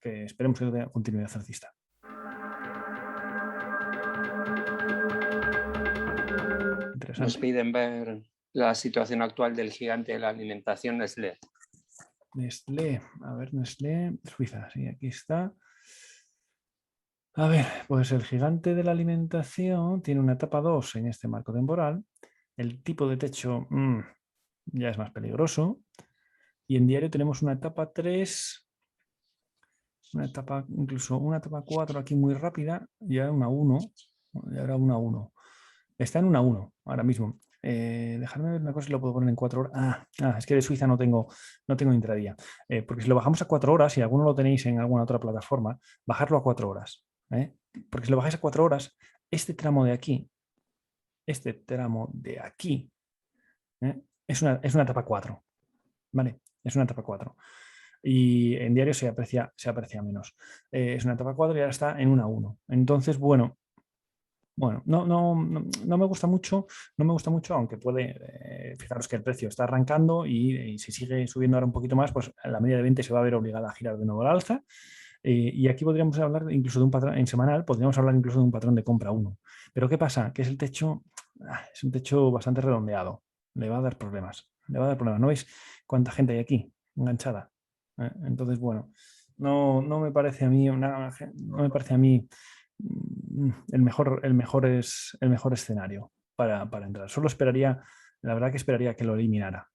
que esperemos que tenga continuidad alcista. Interesante. Nos piden ver la situación actual del gigante de la alimentación, Nestlé. Nestlé, a ver, Nestlé, Suiza, sí, aquí está. A ver, pues el gigante de la alimentación tiene una etapa 2 en este marco temporal. El tipo de techo ya es más peligroso. Y en diario tenemos una etapa 3, incluso una etapa 4 aquí muy rápida y ahora una 1. Y ahora una 1. Está en una 1 ahora mismo. Dejadme ver una cosa si lo puedo poner en 4 horas. Es que de Suiza no tengo intradía. Porque si lo bajamos a 4 horas, si alguno lo tenéis en alguna otra plataforma, bajarlo a 4 horas. Porque si lo bajáis a 4 horas, este tramo de aquí, es una etapa 4. ¿Vale? Es una etapa 4. Y en diario se aprecia menos. Es una etapa 4 y ahora está en una 1. Entonces, bueno, Bueno, no me gusta mucho, aunque puede, fijaros que el precio está arrancando y si sigue subiendo ahora un poquito más, pues la media de 20 se va a ver obligada a girar de nuevo al alza. Y aquí podríamos hablar incluso de un patrón, en semanal, podríamos hablar incluso de un patrón de compra 1. Pero ¿qué pasa? Que es el techo, es un techo bastante redondeado. Le va a dar problemas. Le va a dar problemas. ¿No veis cuánta gente hay aquí enganchada? Entonces, bueno, no me parece a mí no me parece a mí el mejor escenario para entrar. Solo esperaría, la verdad que esperaría que lo eliminara.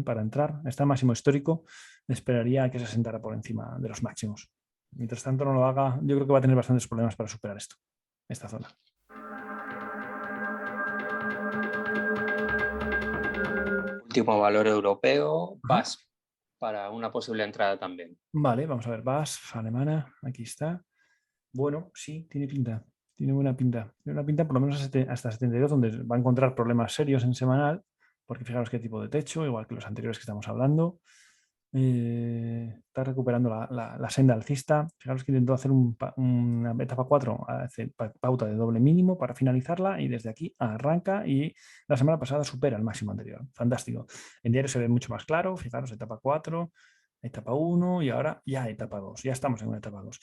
Para entrar, está máximo histórico, esperaría que se sentara por encima de los máximos. Mientras tanto no lo haga, yo creo que va a tener bastantes problemas para superar esta zona. Último valor europeo, BASF, para una posible entrada también. Vale, vamos a ver, BASF, alemana, aquí está. Bueno, sí, tiene pinta, tiene buena pinta. Tiene una pinta por lo menos hasta 72, donde va a encontrar problemas serios en semanal, porque fijaros qué tipo de techo, igual que los anteriores que estamos hablando. Está recuperando la senda alcista. Fijaros que intentó hacer una etapa 4, hace pauta de doble mínimo para finalizarla y desde aquí arranca y la semana pasada supera el máximo anterior. Fantástico. En diario se ve mucho más claro. Fijaros, etapa 4, etapa 1 y ahora ya etapa 2. Ya estamos en una etapa 2.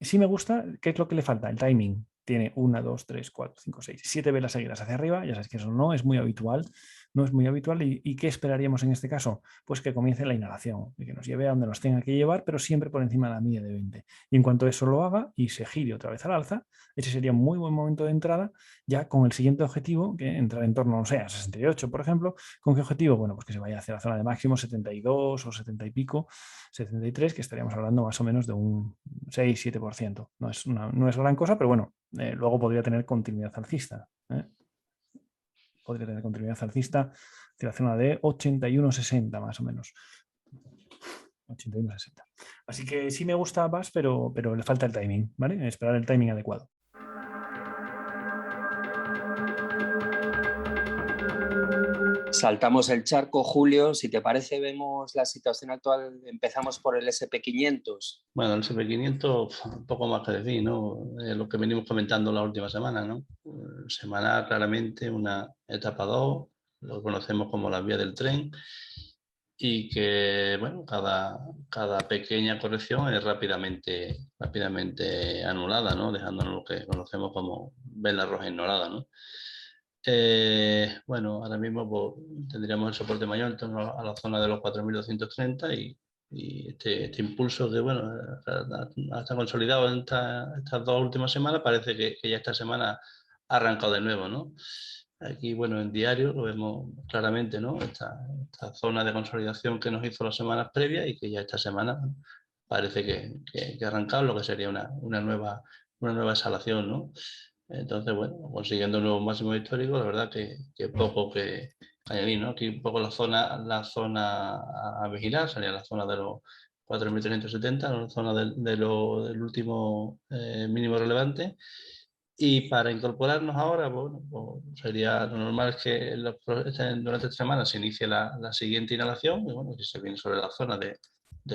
Sí me gusta, ¿qué es lo que le falta? El timing. Tiene 1, 2, 3, 4, 5, 6, 7 velas seguidas hacia arriba. Ya sabéis que eso no es muy habitual. No es muy habitual. ¿Y qué esperaríamos en este caso? Pues que comience la inhalación y que nos lleve a donde nos tenga que llevar, pero siempre por encima de la media de 20. Y en cuanto eso lo haga y se gire otra vez al alza, ese sería un muy buen momento de entrada, ya con el siguiente objetivo, que entrar en torno, no sé, a 68, por ejemplo. ¿Con qué objetivo? Bueno, pues que se vaya hacia la zona de máximo 72 o 70 y pico, 73, que estaríamos hablando más o menos de un 6-7%. No es gran cosa, pero bueno, luego podría tener continuidad alcista. Podría tener continuidad alcista de la zona de 81,60 más o menos. 81,60. Así que sí me gusta BAS, pero le falta el timing, ¿vale? Esperar el timing adecuado. Saltamos el charco, Julio. Si te parece, vemos la situación actual. Empezamos por el SP500. Bueno, el SP500, un poco más que decir, ¿no? Lo que venimos comentando la última semana, ¿no? Semana claramente una etapa 2, lo conocemos como la vía del tren, y que, bueno, cada pequeña corrección es rápidamente anulada, ¿no? Dejándonos lo que conocemos como vela roja ignorada, ¿no? Bueno, ahora mismo pues, tendríamos el soporte mayor en torno a la zona de los 4.230 y este impulso que, bueno, está consolidado en estas 2 últimas semanas, parece que ya esta semana ha arrancado de nuevo, ¿no? Aquí, bueno, en diario lo vemos claramente, ¿no? Esta zona de consolidación que nos hizo las semanas previas y que ya esta semana parece que ha arrancado lo que sería una nueva exhalación, ¿no? Entonces, bueno, consiguiendo nuevos máximos históricos, la verdad que poco que añadir, ¿no? Aquí un poco la zona a vigilar, sería la zona de los 4.370, la zona del último mínimo relevante. Y para incorporarnos ahora, bueno, pues sería lo normal es que durante esta semana se inicie la siguiente inhalación y bueno, si se viene sobre la zona de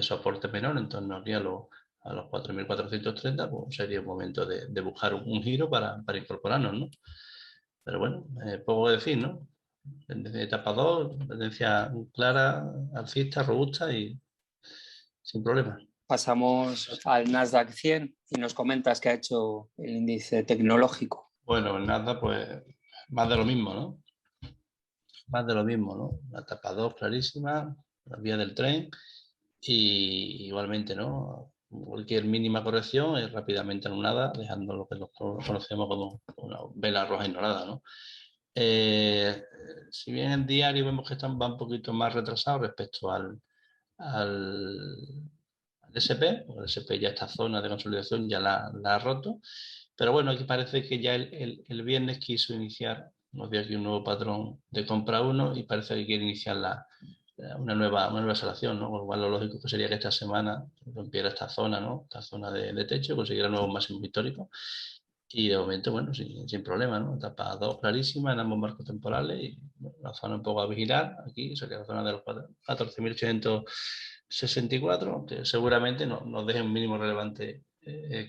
soporte menor, en torno aquí a los 4.430, pues sería el momento de buscar un giro para incorporarnos, ¿no? Pero bueno, poco que decir, ¿no? Desde etapa 2, tendencia clara, alcista, robusta y sin problemas. Pasamos al Nasdaq 100 y nos comentas qué ha hecho el índice tecnológico. Bueno, nada, pues más de lo mismo, ¿no? Más de lo mismo, ¿no? La etapa 2 clarísima, la vía del tren y igualmente, ¿no? Cualquier mínima corrección es rápidamente anulada, dejando lo que conocemos como una vela roja ignorada, ¿no? Si bien en diario vemos que va un poquito más retrasado respecto al SP, el SP ya esta zona de consolidación ya la ha roto, pero bueno, aquí parece que ya el viernes quiso iniciar, nos dio aquí un nuevo patrón de compra 1 y parece que quiere iniciar una nueva exhalación, ¿no? Con lo cual lo lógico que sería que esta semana rompiera esta zona, ¿no? Esta zona de techo y consiguiera nuevos máximos históricos. Y de momento, bueno, sin problema, ¿no? Etapa 2 clarísima en ambos marcos temporales y bueno, la zona un poco a vigilar aquí sería la zona de los 14.864, que seguramente nos deje un mínimo relevante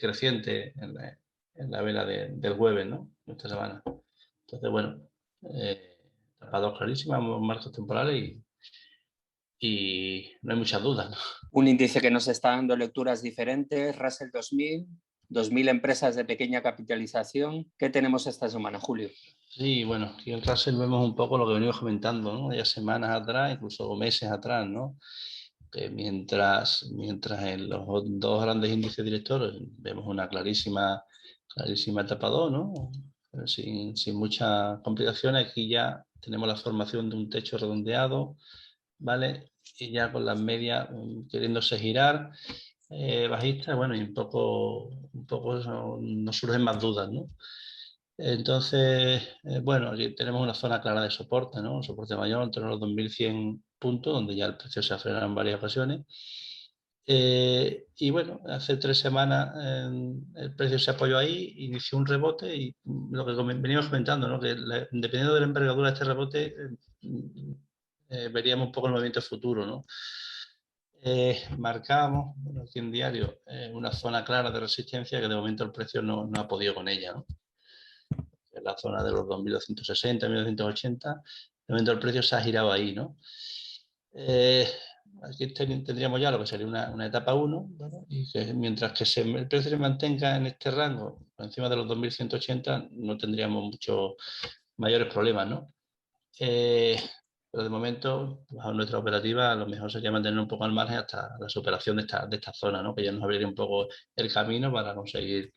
creciente la vela del jueves, ¿no? Esta semana. Entonces, bueno, etapa 2 clarísima, marcos temporales y no hay muchas dudas, ¿no? Un índice que nos está dando lecturas diferentes, Russell 2000 empresas de pequeña capitalización. ¿Qué tenemos esta semana, Julio? Sí, bueno, aquí en Russell vemos un poco lo que venimos comentando, ¿no? Ya semanas atrás, incluso meses atrás, ¿no? Que mientras en los dos grandes índices directores vemos una clarísima etapa 2, ¿no? Sin muchas complicaciones, aquí ya tenemos la formación de un techo redondeado, ¿vale? Y ya con las medias queriéndose girar, bajistas, bueno, y un poco nos surgen más dudas, ¿no? Entonces, bueno, aquí tenemos una zona clara de soporte, ¿no? Un soporte mayor en torno a los 2100 puntos, donde ya el precio se ha frenado en varias ocasiones. Y bueno, hace 3 semanas el precio se apoyó ahí, inició un rebote y lo que venimos comentando, ¿no? Que dependiendo de la envergadura de este rebote, veríamos un poco el movimiento futuro, ¿no? Marcábamos, bueno, aquí en diario, una zona clara de resistencia que de momento el precio no ha podido con ella, ¿no? En la zona de los 2260, 1280, de momento el precio se ha girado ahí, ¿no? Aquí tendríamos ya lo que sería una etapa 1, ¿no? Y que mientras que el precio se mantenga en este rango, por encima de los 2180, no tendríamos muchos mayores problemas, ¿no? Pero de momento, bajo nuestra operativa, lo mejor sería mantener un poco al margen hasta la superación de esta zona, ¿no? Que ya nos abriría un poco el camino para conseguir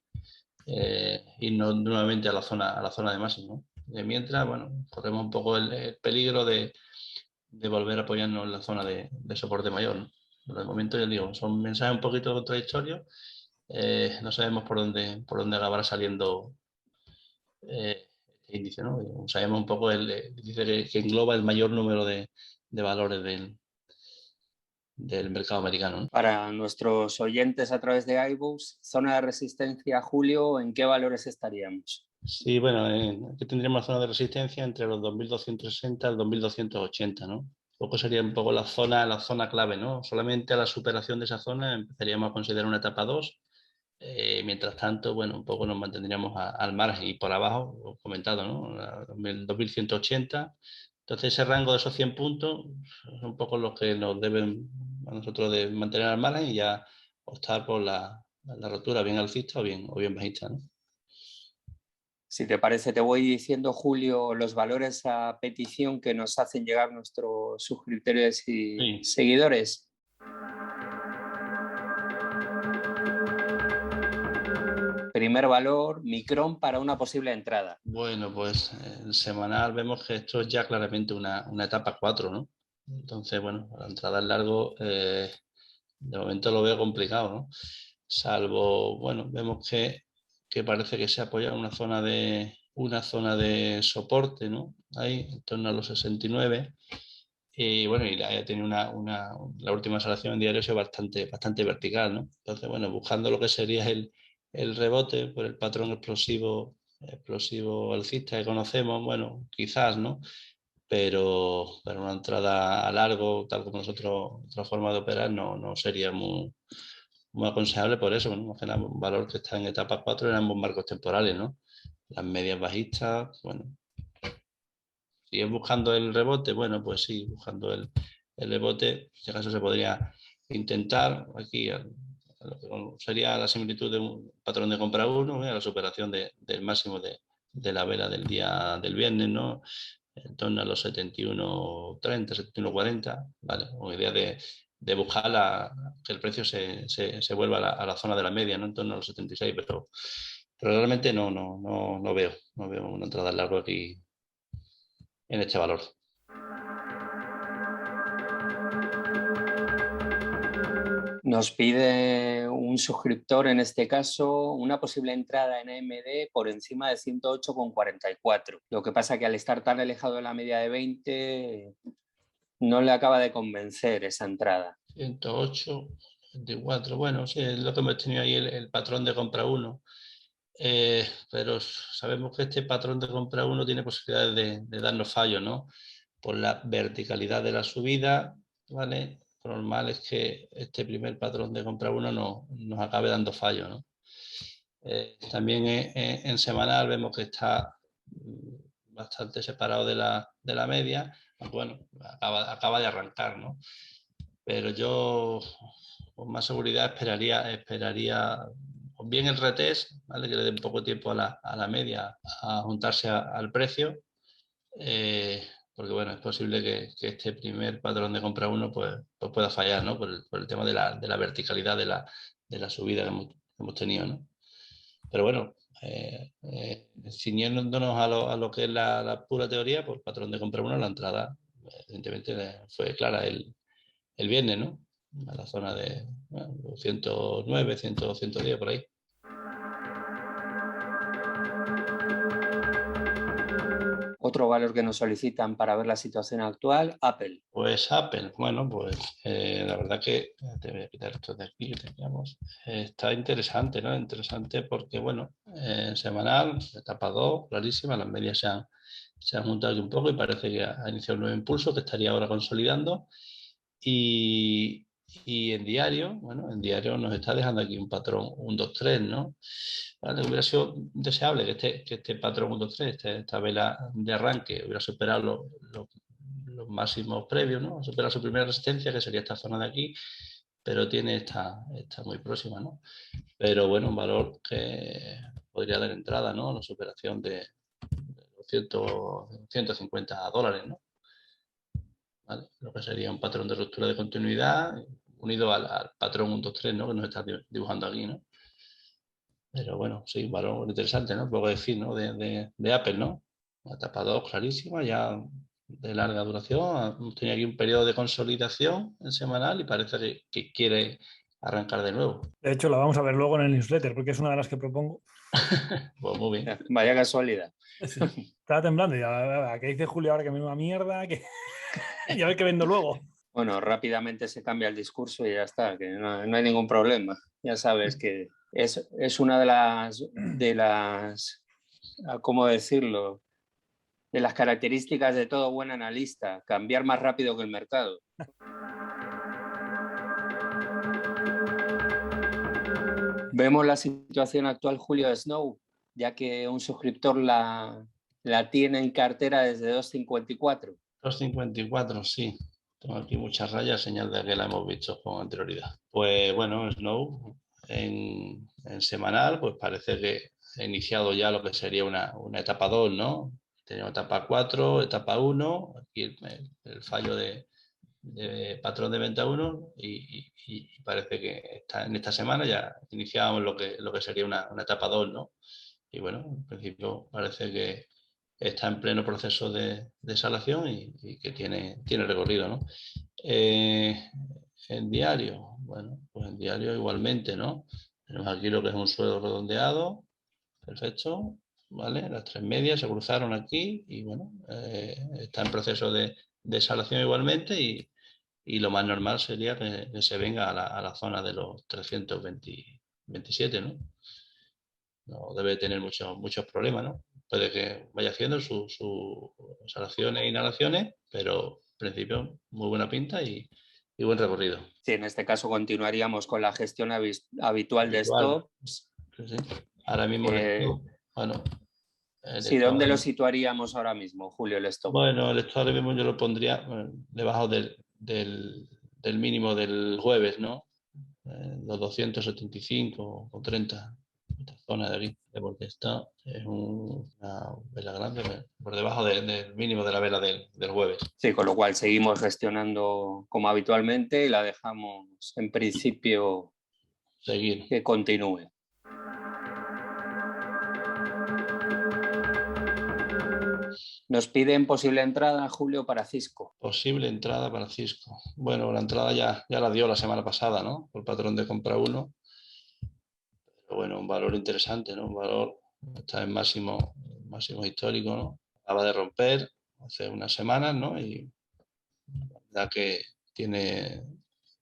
irnos nuevamente a la zona de máximo, ¿no? Mientras, bueno, corremos un poco el peligro de volver a apoyarnos en la zona de soporte mayor, ¿no? Pero de momento, ya digo, son mensajes un poquito contradictorios. No sabemos por dónde acabará saliendo este índice, ¿no? Sabemos un poco el índice que engloba el mayor número de valores del mercado americano, ¿no? Para nuestros oyentes a través de iBooks, zona de resistencia, Julio, ¿en qué valores estaríamos? Sí, bueno, aquí tendríamos la zona de resistencia entre los 2260 y 2280, ¿no? Poco sería un poco la zona clave, ¿no? Solamente a la superación de esa zona empezaríamos a considerar una etapa 2. Mientras tanto, bueno, un poco nos mantendríamos al margen y por abajo, os he comentado, ¿no? El 2180. Entonces, ese rango de esos 100 puntos son un poco los que nos deben a nosotros de mantener al margen y ya optar por la rotura bien alcista o bien bajista, ¿no? Si te parece, te voy diciendo, Julio, los valores a petición que nos hacen llegar nuestros suscriptores y seguidores. Primer valor, Micron para una posible entrada. Bueno, pues en semanal vemos que esto es ya claramente una etapa 4, ¿no? Entonces, bueno, la entrada en largo de momento lo veo complicado, ¿no? Salvo, bueno, vemos que parece que se apoya en una zona de soporte, ¿no? Ahí, en torno a los 69. Y bueno, y ha tenido la última salvación en diario ha sido bastante vertical, ¿no? Entonces, bueno, buscando lo que sería el rebote por el patrón explosivo alcista que conocemos, bueno, quizás, ¿no? Pero una entrada a largo, tal como nosotros, otra forma de operar, no sería muy aconsejable por eso, ¿no? Más que nada, un valor que está en etapa 4 en ambos marcos temporales, ¿no? Las medias bajistas, bueno, si es buscando el rebote, bueno, pues sí, buscando el rebote, si acaso se podría intentar aquí, sería la similitud de un patrón de compra 1, la superación del máximo de la vela del día del viernes, ¿no? En torno a los 71.30, 71.40, ¿vale? Con idea de buscar que el precio se vuelva a la zona de la media, ¿no? En torno a los 76, pero realmente no veo una entrada largo aquí en este valor. Nos pide un suscriptor, en este caso, una posible entrada en AMD por encima de 108,44. Lo que pasa que al estar tan alejado de la media de 20, no le acaba de convencer esa entrada. 108, 24. Bueno, sí, es lo que hemos tenido ahí el patrón de compra 1. Pero sabemos que este patrón de compra 1 tiene posibilidades de darnos fallos, ¿no? Por la verticalidad de la subida, ¿vale? Lo normal es que este primer patrón de compra 1 nos acabe dando fallos, ¿no? También en semanal vemos que está bastante separado de la media. Bueno, acaba de arrancar, ¿no? Pero yo con más seguridad esperaría bien el retest, ¿vale? Que le dé un poco de tiempo a la media a juntarse al precio, porque bueno, es posible que este primer patrón de compra 1 pues pueda fallar, ¿no? Por el tema de la verticalidad de la subida que hemos tenido, ¿no? Pero bueno, ciñéndonos a lo que es la pura teoría, pues patrón de compra 1, la entrada evidentemente fue clara el viernes, ¿no? A la zona de 109, 100, 110 por ahí. Otro valor que nos solicitan para ver la situación actual, Apple. Pues Apple, bueno, pues la verdad que te voy a quitar esto de aquí que teníamos. Está interesante, ¿no? Interesante porque, bueno, semanal, etapa 2, clarísima, las medias se han juntado aquí un poco y parece que ha iniciado un nuevo impulso que estaría ahora consolidando. Y en diario, bueno, en diario nos está dejando aquí un patrón 1, 2, 3, ¿no? Vale, hubiera sido deseable que este patrón 1, 2, 3, esta vela de arranque, hubiera superado los máximos previos, ¿no? Superar su primera resistencia, que sería esta zona de aquí, pero tiene esta muy próxima, ¿no? Pero bueno, un valor que podría dar entrada, ¿no? La superación de los 150 dólares, ¿no? ¿Vale? Lo que sería un patrón de ruptura de continuidad unido al patrón 1, 2, 3, ¿no? Que nos está dibujando aquí, ¿no? Pero bueno, sí, un valor interesante, ¿no? Puedo decir, ¿no? De Apple, ¿no? Una etapa 2 clarísima, ya de larga duración. Hemos tenido aquí un periodo de consolidación en semanal y parece que quiere arrancar de nuevo. De hecho, la vamos a ver luego en el newsletter, porque es una de las que propongo. Pues muy bien. Vaya casualidad. Sí. Estaba temblando y ya, ¿qué dice Julio ahora que me una mierda? Que... ya ver qué vendo luego. Bueno, rápidamente se cambia el discurso y ya está, que no hay ningún problema. Ya sabes que es una de las, ¿cómo decirlo? De las características de todo buen analista, cambiar más rápido que el mercado. Vemos la situación actual, Julio, de Snow, ya que un suscriptor la tiene en cartera desde 2.54. 2.54, sí. Tengo aquí muchas rayas, señal de que la hemos visto con anterioridad. Pues bueno, Snow en semanal, pues parece que ha iniciado ya lo que sería una etapa 2, ¿no? Tenemos etapa 4, etapa 1, aquí el fallo de patrón de venta 1 y parece que está en esta semana ya iniciamos lo que sería una etapa 2, ¿no? Y bueno, en principio parece que está en pleno proceso de desalación y que tiene recorrido, ¿no? En diario, bueno, pues en diario igualmente, ¿no? Tenemos aquí lo que es un suelo redondeado, perfecto, ¿vale? Las tres medias se cruzaron aquí y bueno, está en proceso de desalación igualmente y lo más normal sería que se venga a la zona de los 327, ¿no? No debe tener muchos problemas, ¿no? Puede que vaya haciendo sus exhalaciones e inhalaciones, pero en principio muy buena pinta y buen recorrido. Sí, en este caso continuaríamos con la gestión habitual de stops. Sí, sí. Ahora mismo bueno. Sí, ¿dónde lo situaríamos ahora mismo, Julio, el stop? Bueno, el stop ahora mismo yo lo pondría debajo del mínimo del jueves, ¿no? Los 275 o 30, esta zona de aquí, porque esta es una vela grande por debajo del mínimo de la vela del jueves. Sí, con lo cual seguimos gestionando como habitualmente y la dejamos en principio seguir que continúe. Nos piden posible entrada, Julio, para Cisco. Posible entrada para Cisco. Bueno, la entrada ya la dio la semana pasada, ¿no? Por patrón de compra 1. Pero bueno, un valor interesante, ¿no? Un valor está en máximo histórico, ¿no? Acaba de romper hace unas semanas, ¿no? Y la verdad que tiene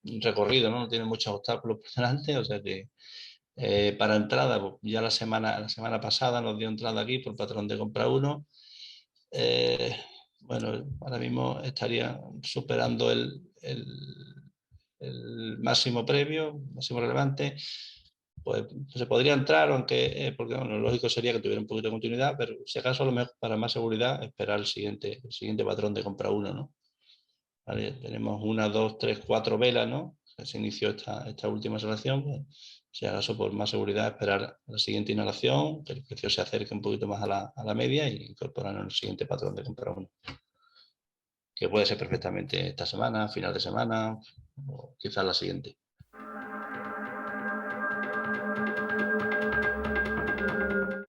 un recorrido, ¿no? No tiene muchos obstáculos por delante, o sea que para entrada, pues ya la semana pasada nos dio entrada aquí por patrón de compra 1. Bueno, ahora mismo estaría superando el máximo previo, máximo relevante, pues se podría entrar, aunque porque bueno, lo lógico sería que tuviera un poquito de continuidad, pero si acaso a lo mejor para más seguridad esperar el siguiente patrón de compra 1, ¿no? Vale, tenemos 1, 2, 3, 4 velas, ¿no? Se inició esta última selección, pues, si acaso por más seguridad esperar la siguiente inhalación, que el precio se acerque un poquito más a la media y incorporar el siguiente patrón de compra 1. Que puede ser perfectamente esta semana, final de semana o quizás la siguiente.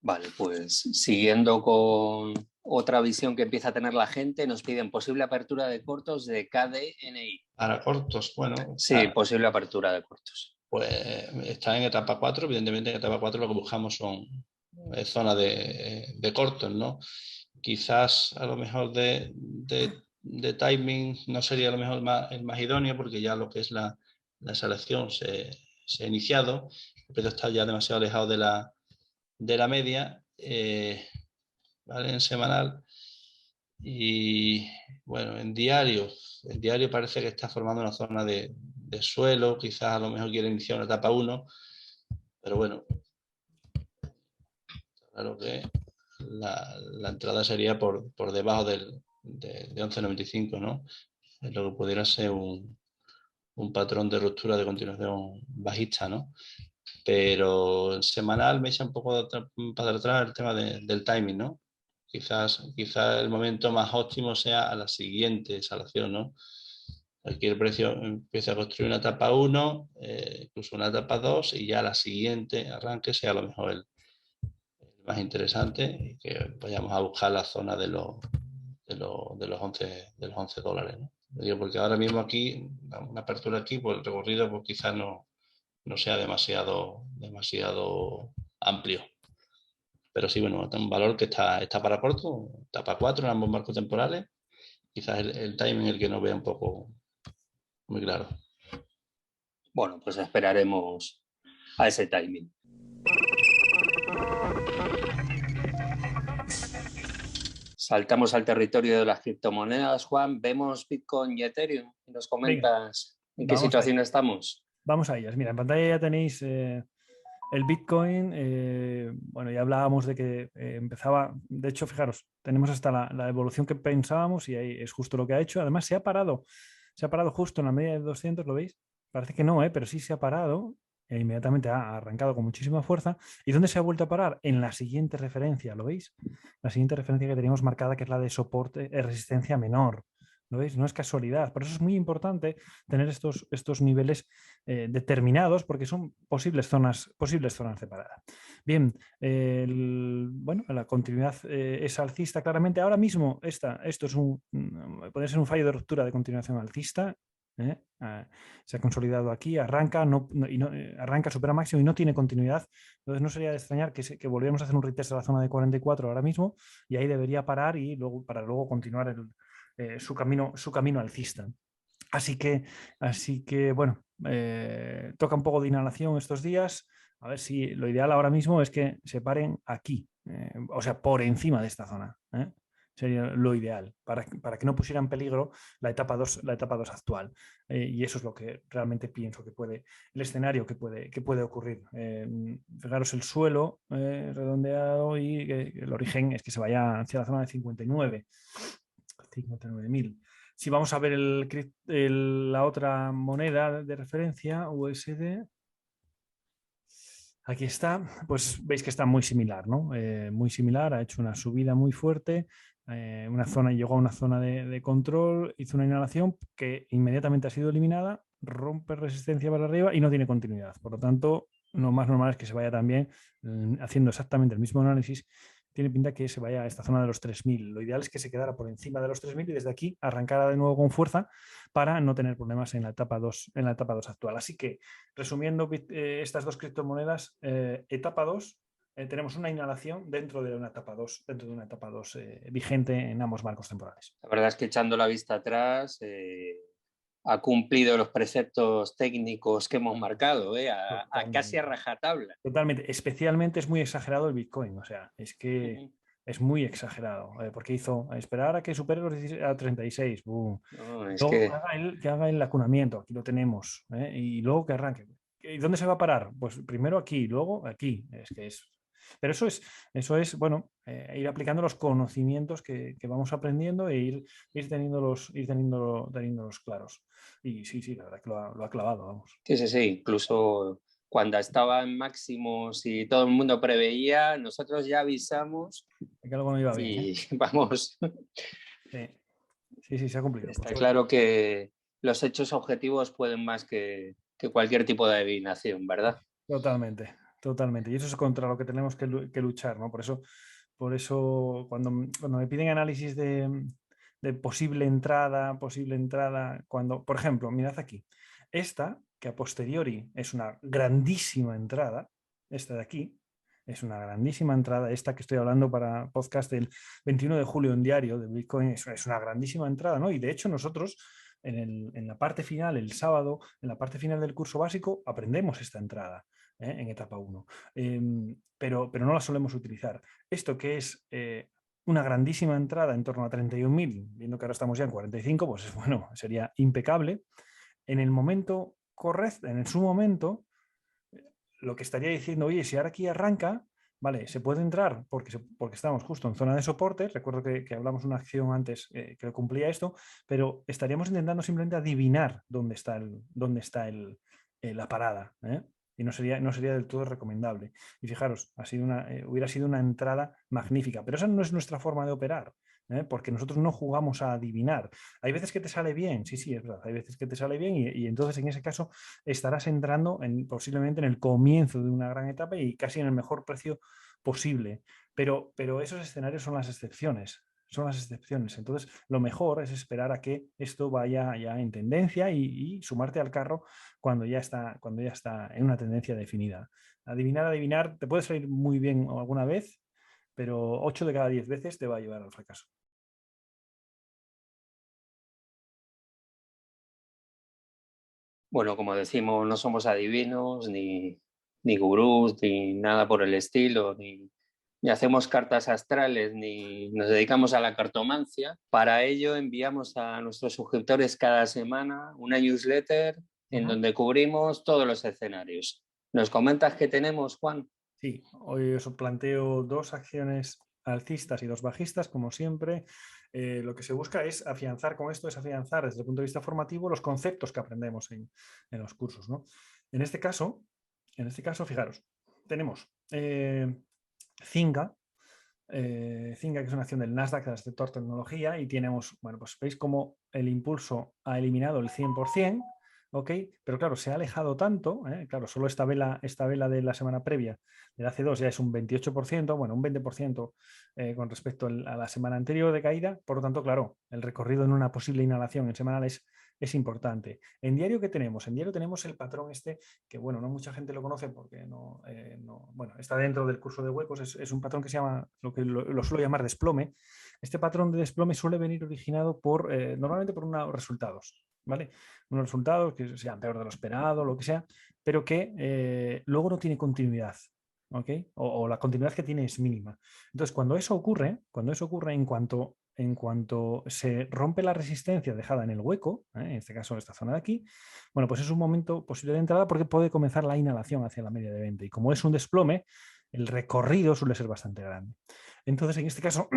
Vale, pues siguiendo con otra visión que empieza a tener la gente, nos piden posible apertura de cortos de KDNI. Para cortos, bueno. Sí, posible apertura de cortos. Pues está en etapa 4, evidentemente en etapa 4 lo que buscamos son zonas de cortos, ¿no? Quizás a lo mejor de timing no sería a lo mejor el más idóneo porque ya lo que es la selección se ha iniciado, el precio está ya demasiado alejado de la media, ¿vale? En semanal. Y bueno, en diario parece que está formando una zona de suelo, quizás a lo mejor quiere iniciar una etapa 1, pero bueno, claro que la entrada sería por debajo de 11.95, ¿no? Es lo que pudiera ser un patrón de ruptura de continuación bajista, ¿no? Pero en semanal me echa un poco para atrás el tema del timing, ¿no? Quizás el momento más óptimo sea a la siguiente salación, ¿no? Aquí el precio empieza a construir una etapa 1, incluso una etapa 2 y ya la siguiente arranque sea a lo mejor el más interesante y que vayamos a buscar la zona de los 11 dólares, ¿no? Digo, porque ahora mismo aquí, una apertura aquí, pues el recorrido pues quizás no sea demasiado amplio. Pero sí, bueno, un valor que está para corto, etapa 4 en ambos marcos temporales. Quizás el timing el que no vea un poco muy claro. Bueno, pues esperaremos a ese timing. Saltamos al territorio de las criptomonedas, Juan. Vemos Bitcoin y Ethereum y nos comentas en qué situación estamos. Vamos a ellas. Mira, en pantalla ya tenéis el Bitcoin. Bueno, ya hablábamos de que empezaba. De hecho, fijaros, tenemos hasta la evolución que pensábamos y ahí es justo lo que ha hecho. Además, se ha parado justo en la media de 200, ¿lo veis? Parece que no, pero sí se ha parado. E inmediatamente ha arrancado con muchísima fuerza. ¿Y dónde se ha vuelto a parar? En la siguiente referencia, ¿lo veis? La siguiente referencia que teníamos marcada, que es la de soporte, resistencia menor. ¿Lo veis? No es casualidad. Por eso es muy importante tener estos niveles determinados porque son posibles zonas separadas. Bien, bueno, la continuidad es alcista claramente. Ahora mismo esto es puede ser un fallo de ruptura de continuación alcista. Se ha consolidado aquí, arranca, arranca, supera máximo y no tiene continuidad. Entonces no sería de extrañar que volviéramos a hacer un retest a la zona de 44 ahora mismo y ahí debería parar y luego para luego continuar su camino alcista. Así que bueno, toca un poco de inhalación estos días. A ver si lo ideal ahora mismo es que se paren aquí, o sea, por encima de esta zona. Sería lo ideal, para que no pusiera en peligro la etapa 2 actual. Y eso es lo que realmente pienso que el escenario que puede ocurrir. Fijaros el suelo redondeado y el origen es que se vaya hacia la zona de 59.000. Si vamos a ver la otra moneda de referencia, USD, aquí está, pues veis que está muy similar, ¿no? Muy similar, ha hecho una subida muy fuerte, llegó a una zona de control, hizo una inhalación que inmediatamente ha sido eliminada, rompe resistencia para arriba y no tiene continuidad. Por lo tanto, lo más normal es que se vaya también haciendo exactamente el mismo análisis. Tiene pinta que se vaya a esta zona de los 3.000. Lo ideal es que se quedara por encima de los 3.000 y desde aquí arrancara de nuevo con fuerza para no tener problemas en la etapa 2 actual. Así que, resumiendo estas dos criptomonedas, etapa 2, tenemos una inhalación dentro de una etapa 2, vigente en ambos marcos temporales. La verdad es que echando la vista atrás, ha cumplido los preceptos técnicos que hemos marcado, a casi a rajatabla. Totalmente. Especialmente es muy exagerado el Bitcoin. O sea, es que es muy exagerado. Porque hizo esperar a que supere los 36. No, que haga el acunamiento. Aquí lo tenemos. Y luego que arranque. ¿Y dónde se va a parar? Pues primero aquí, luego aquí. Pero eso es bueno, ir aplicando los conocimientos que vamos aprendiendo e ir teniéndolos claros. Y sí, la verdad que lo ha clavado, vamos. Sí. Incluso cuando estaba en máximos y todo el mundo preveía, nosotros ya avisamos Que algo no iba bien, y vamos. Sí, se ha cumplido. Está claro que los hechos objetivos pueden más que cualquier tipo de adivinación, ¿verdad? Totalmente. Y eso es contra lo que tenemos que luchar, ¿no? Por eso cuando me piden análisis de posible entrada, cuando, por ejemplo, mirad aquí, esta, que a posteriori es una grandísima entrada, esta de aquí, es una grandísima entrada, esta que estoy hablando para podcast del 21 de julio en diario de Bitcoin, es una grandísima entrada, ¿no? Y de hecho nosotros en la parte final, el sábado, en la parte final del curso básico, aprendemos esta entrada. En etapa 1. Pero no la solemos utilizar. Esto que es una grandísima entrada en torno a 31.000, viendo que ahora estamos ya en 45, pues bueno, sería impecable. En el momento correcto, en su momento, lo que estaría diciendo, oye, si ahora aquí arranca, vale, se puede entrar porque estamos justo en zona de soporte. Recuerdo que hablamos una acción antes que cumplía esto, pero estaríamos intentando simplemente adivinar dónde está la parada. Y no sería del todo recomendable. Y fijaros, hubiera sido una entrada magnífica, pero esa no es nuestra forma de operar, porque nosotros no jugamos a adivinar. Hay veces que te sale bien, sí, es verdad, hay veces que te sale bien y entonces en ese caso estarás entrando posiblemente en el comienzo de una gran etapa y casi en el mejor precio posible. Pero esos escenarios son las excepciones. Entonces, lo mejor es esperar a que esto vaya ya en tendencia y sumarte al carro cuando ya está en una tendencia definida. Adivinar, te puede salir muy bien alguna vez, pero 8 de cada 10 veces te va a llevar al fracaso. Bueno, como decimos, no somos adivinos, ni gurús, ni nada por el estilo, ni hacemos cartas astrales, ni nos dedicamos a la cartomancia. Para ello enviamos a nuestros suscriptores cada semana una newsletter en donde cubrimos todos los escenarios. ¿Nos comentas qué tenemos, Juan? Sí, hoy os planteo 2 acciones alcistas y 2 bajistas, como siempre. Lo que se busca es afianzar desde el punto de vista formativo los conceptos que aprendemos en los cursos, ¿no? En este caso, fijaros, tenemos Zynga, que es una acción del Nasdaq del sector tecnología, y tenemos, bueno, pues veis cómo el impulso ha eliminado el 100%, ¿ok? Pero claro, se ha alejado tanto, claro, solo esta vela de la semana previa del AC2 ya es un 28%, bueno, un 20% con respecto a la semana anterior de caída, por lo tanto, claro, el recorrido en una posible inhalación en semanal es importante. En diario, ¿qué tenemos? En diario tenemos el patrón que, bueno, no mucha gente lo conoce porque bueno, está dentro del curso de huecos, es un patrón que se llama, lo suelo llamar desplome. Este patrón de desplome suele venir originado normalmente por unos resultados, ¿vale? Unos resultados que sean peor de lo esperado, lo que sea, pero que luego no tiene continuidad. ¿Okay? O la continuidad que tiene es mínima. Entonces, cuando eso ocurre, en cuanto se rompe la resistencia dejada en el hueco, en este caso esta zona de aquí, bueno, pues es un momento posible de entrada porque puede comenzar la inhalación hacia la media de 20. Y como es un desplome, el recorrido suele ser bastante grande. Entonces, en este caso,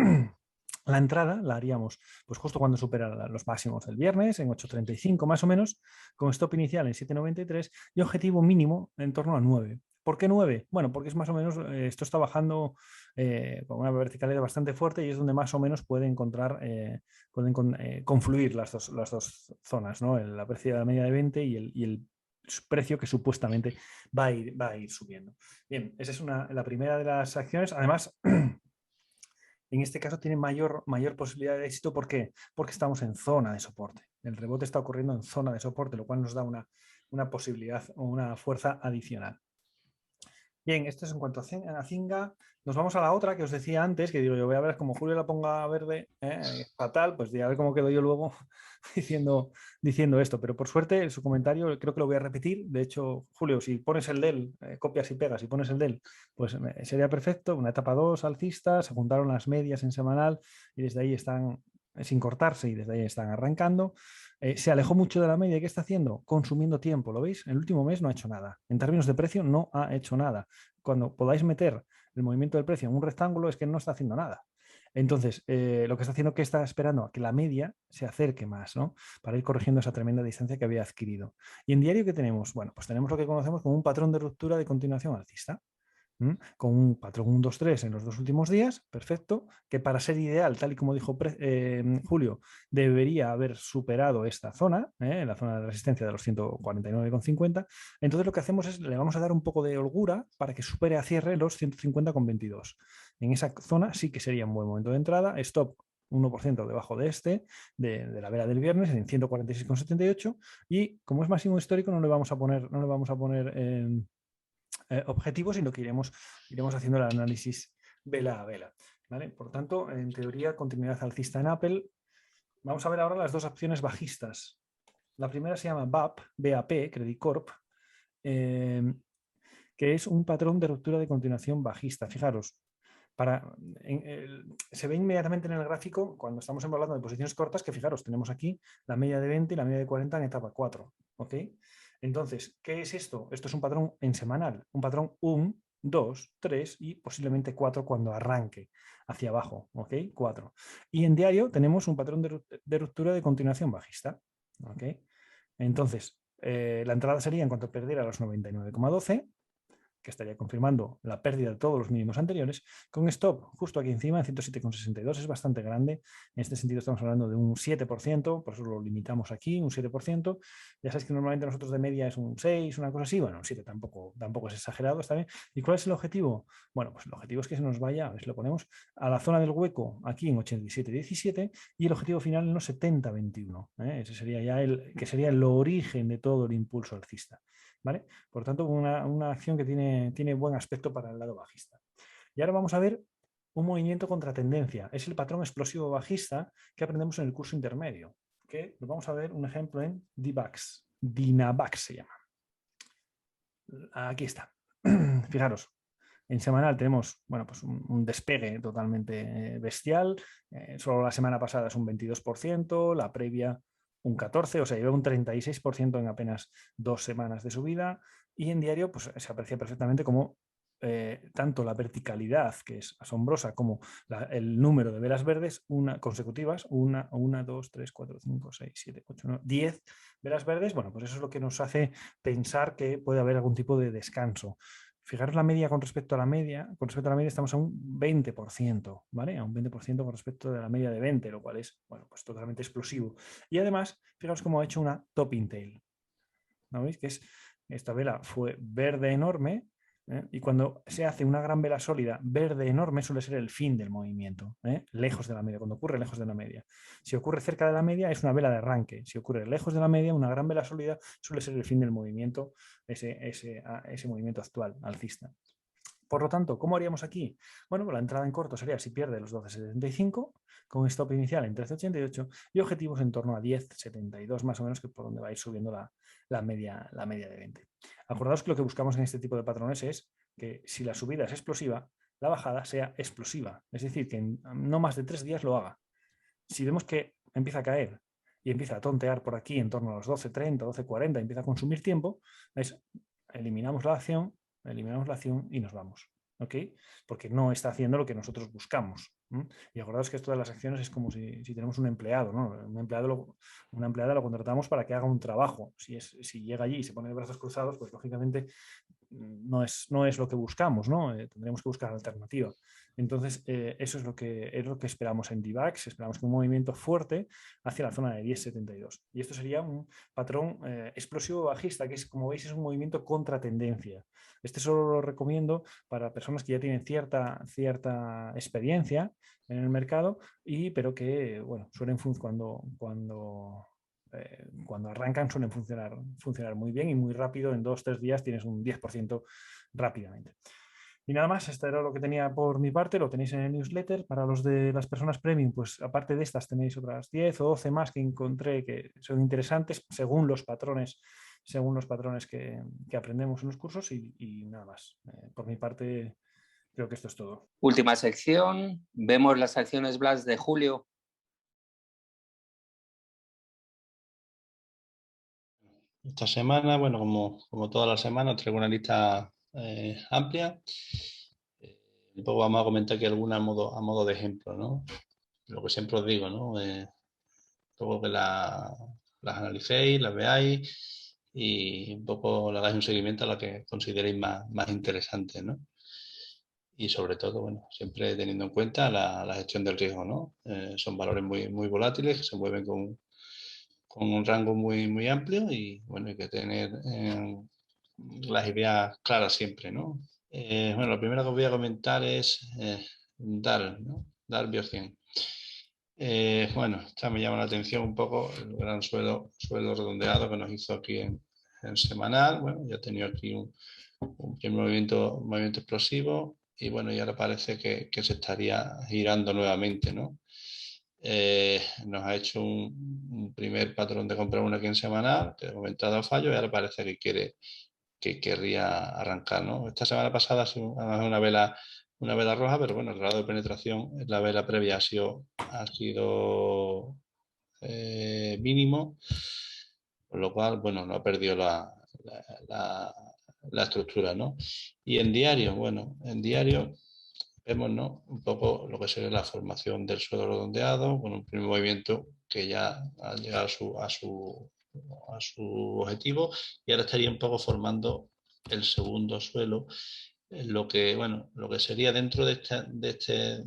la entrada la haríamos pues justo cuando supera los máximos del viernes, en 8.35 más o menos, con stop inicial en 7.93 y objetivo mínimo en torno a 9. ¿Por qué 9? Bueno, porque es más o menos, esto está bajando con una verticalidad bastante fuerte y es donde más o menos pueden confluir las dos zonas, ¿no? La precio de la media de 20 y el precio que supuestamente va a ir subiendo. Bien, esa es la primera de las acciones. Además, en este caso tiene mayor posibilidad de éxito. ¿Por qué? Porque estamos en zona de soporte. El rebote está ocurriendo en zona de soporte, lo cual nos da una posibilidad o una fuerza adicional. Bien, esto es en cuanto a Zynga. Nos vamos a la otra que os decía antes, que digo, yo voy a ver, como Julio la ponga verde, fatal, pues a ver cómo quedo yo luego diciendo esto. Pero por suerte, su comentario creo que lo voy a repetir. De hecho, Julio, si pones el del, copias y pegas y pones el del, pues sería perfecto. Una etapa 2 alcista, se juntaron las medias en semanal y desde ahí están sin cortarse y desde ahí están arrancando. Se alejó mucho de la media. ¿Qué está haciendo? Consumiendo tiempo, ¿lo veis? El último mes no ha hecho nada. En términos de precio no ha hecho nada. Cuando podáis meter el movimiento del precio en un rectángulo es que no está haciendo nada. Entonces, lo que está haciendo es que está esperando a que la media se acerque más, ¿no? Para ir corrigiendo esa tremenda distancia que había adquirido. ¿Y en diario qué tenemos? Bueno, pues tenemos lo que conocemos como un patrón de ruptura de continuación alcista. Con un patrón 1, 2, 3 en los 2 últimos días, perfecto, que para ser ideal, tal y como dijo Julio, debería haber superado esta zona, la zona de resistencia de los 149,50. Entonces lo que hacemos es, le vamos a dar un poco de holgura para que supere a cierre los 150,22. En esa zona sí que sería un buen momento de entrada, stop 1% debajo de de la vela del viernes, en 146,78, y como es máximo histórico no le vamos a poner objetivos, sino que iremos haciendo el análisis vela a vela. ¿Vale? Por tanto, en teoría, continuidad alcista en Apple. Vamos a ver ahora las dos opciones bajistas. La primera se llama BAP, Credit Corp, que es un patrón de ruptura de continuación bajista. Fijaros, se ve inmediatamente en el gráfico, cuando estamos hablando de posiciones cortas, que fijaros, tenemos aquí la media de 20 y la media de 40 en etapa 4. ¿Ok? Entonces, ¿qué es esto? Esto es un patrón en semanal, un patrón 1, 2, 3 y posiblemente 4 cuando arranque hacia abajo, ¿ok? 4. Y en diario tenemos un patrón de ruptura de continuación bajista, ¿ok? Entonces, la entrada sería en cuanto perdiera los 99,12, que estaría confirmando la pérdida de todos los mínimos anteriores, con stop justo aquí encima en 107,62, es bastante grande. En este sentido estamos hablando de un 7%, por eso lo limitamos aquí, un 7%. Ya sabéis que normalmente nosotros de media es un 6, una cosa así, bueno, un 7 tampoco es exagerado, está bien. ¿Y cuál es el objetivo? Bueno, pues el objetivo es que se nos vaya, a ver si lo ponemos, a la zona del hueco aquí en 87,17 y el objetivo final en los 70,21. Ese sería ya que sería el origen de todo el impulso alcista. ¿Vale? Por tanto, una acción que tiene buen aspecto para el lado bajista. Y ahora vamos a ver un movimiento contra tendencia. Es el patrón explosivo bajista que aprendemos en el curso intermedio. Que lo vamos a ver un ejemplo en DVAX. Dynavax se llama. Aquí está. Fijaros, en semanal tenemos bueno, pues un despegue totalmente bestial. Solo la semana pasada es un 22%, la previa un 14%, o sea, lleva un 36% en apenas 2 semanas de subida. Y en diario pues, se aprecia perfectamente como tanto la verticalidad, que es asombrosa, como el número de velas verdes consecutivas, 1, 2, 3, 4, 5, 6, 7, 8, 9, 10 velas verdes. Bueno, pues eso es lo que nos hace pensar que puede haber algún tipo de descanso. Fijaros la media con respecto a la media. Con respecto a la media estamos a un 20%, ¿vale? A un 20% con respecto de la media de 20, lo cual es, bueno, pues totalmente explosivo. Y además, fijaros cómo ha hecho una topping tail. ¿No veis? Que esta vela fue verde enorme, y cuando se hace una gran vela sólida verde enorme suele ser el fin del movimiento, lejos de la media, cuando ocurre lejos de la media. Si ocurre cerca de la media es una vela de arranque, si ocurre lejos de la media una gran vela sólida suele ser el fin del movimiento, ese movimiento actual alcista. Por lo tanto, ¿cómo haríamos aquí? Bueno, pues la entrada en corto sería si pierde los 12,75, con stop inicial en 13,88 y objetivos en torno a 10,72 más o menos, que por donde va a ir subiendo la media de 20. Acordaos que lo que buscamos en este tipo de patrones es que si la subida es explosiva, la bajada sea explosiva. Es decir, que en no más de 3 días lo haga. Si vemos que empieza a caer y empieza a tontear por aquí en torno a los 12,30, 12,40, empieza a consumir tiempo, eliminamos la acción y nos vamos. ¿Ok? Porque no está haciendo lo que nosotros buscamos. Y acordaos que esto de las acciones es como si tenemos un empleado, ¿no? Una empleada lo contratamos para que haga un trabajo. Si llega allí y se pone de brazos cruzados, pues lógicamente no es lo que buscamos, ¿no? Tendremos que buscar alternativa. Entonces, eso es lo que esperamos en DVAX. Esperamos que un movimiento fuerte hacia la zona de 10,72. Y esto sería un patrón explosivo bajista, que es, como veis, es un movimiento contra tendencia. Este solo lo recomiendo para personas que ya tienen cierta experiencia en el mercado, pero que, bueno, suelen cuando arrancan suelen funcionar muy bien y muy rápido. En 2 o 3 días tienes un 10% rápidamente. Y nada más, esto era lo que tenía por mi parte, lo tenéis en el newsletter. Para los de las personas premium, pues aparte de estas tenéis otras 10 o 12 más que encontré que son interesantes según los patrones que aprendemos en los cursos y nada más. Por mi parte, creo que esto es todo. Última sección, vemos las acciones Blas de julio. Esta semana, bueno, como toda la semana, traigo una lista amplia. Un poco vamos a comentar aquí alguna a modo de ejemplo, ¿no? Lo que siempre os digo, ¿no? Un poco que las analicéis, las veáis y un poco le hagáis un seguimiento a la que consideréis más interesante, ¿no? Y sobre todo, bueno, siempre teniendo en cuenta la gestión del riesgo, ¿no? Son valores muy volátiles que se mueven con un rango muy amplio y, bueno, hay que tener las ideas claras siempre, ¿no? Bueno, lo primero que os voy a comentar es DAL, ¿no? DAL Biocien. Bueno, esta me llama la atención un poco, el gran suelo redondeado que nos hizo aquí en semanal. Bueno, ya he tenido aquí un primer movimiento explosivo y bueno, y ahora parece que se estaría girando nuevamente, ¿no? Nos ha hecho un primer patrón de compra una aquí en semanal, que de momento ha dado fallo y ahora parece que querría arrancar, ¿no? Esta semana pasada ha sido una vela roja, pero bueno, el grado de penetración en la vela previa ha sido mínimo, con lo cual, bueno, no ha perdido la estructura, ¿no? Y en diario, bueno, en diario vemos, ¿no? Un poco lo que sería la formación del suelo redondeado, con un primer movimiento que ya ha llegado a su objetivo y ahora estaría un poco formando el segundo suelo, lo que, bueno, lo que sería dentro de este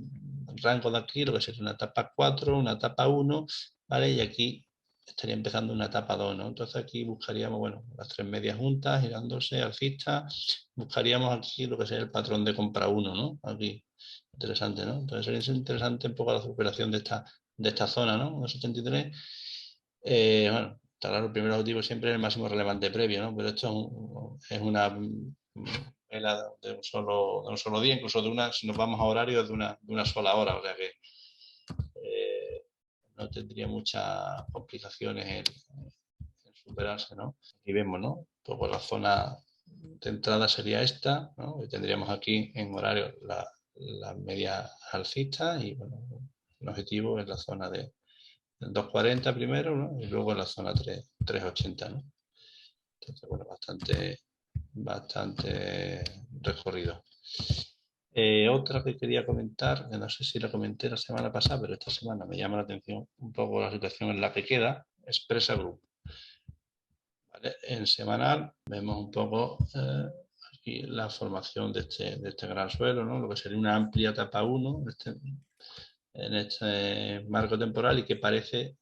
rango de aquí, lo que sería una etapa 4, una etapa 1, ¿vale? Y aquí estaría empezando una etapa 2, ¿no? Entonces aquí buscaríamos, bueno, las tres medias juntas, girándose, alcista, buscaríamos aquí lo que sería el patrón de compra 1, ¿no? Aquí, interesante, ¿no? Entonces sería interesante un poco la superación de esta zona, ¿no? 1,73. Bueno, está claro, el primer objetivo siempre es el máximo relevante previo, ¿no? Pero esto es una vela de un solo día, incluso si nos vamos a horarios de una sola hora, o sea que no tendría muchas complicaciones en superarse, ¿no? Aquí vemos, ¿no? Un poco la zona de entrada sería esta, ¿no? Y tendríamos aquí en horario la media alcista y, bueno, el objetivo es la zona del 240 primero, ¿no? Y luego en la zona 380, ¿no? Entonces, bueno, bastante recorrido. Otra que quería comentar, que no sé si la comenté la semana pasada, pero esta semana me llama la atención un poco la situación en la que queda, Expresa Group. ¿Vale? En semanal vemos un poco aquí la formación de este gran suelo, ¿no? Lo que sería una amplia etapa 1 en este marco temporal y que parece,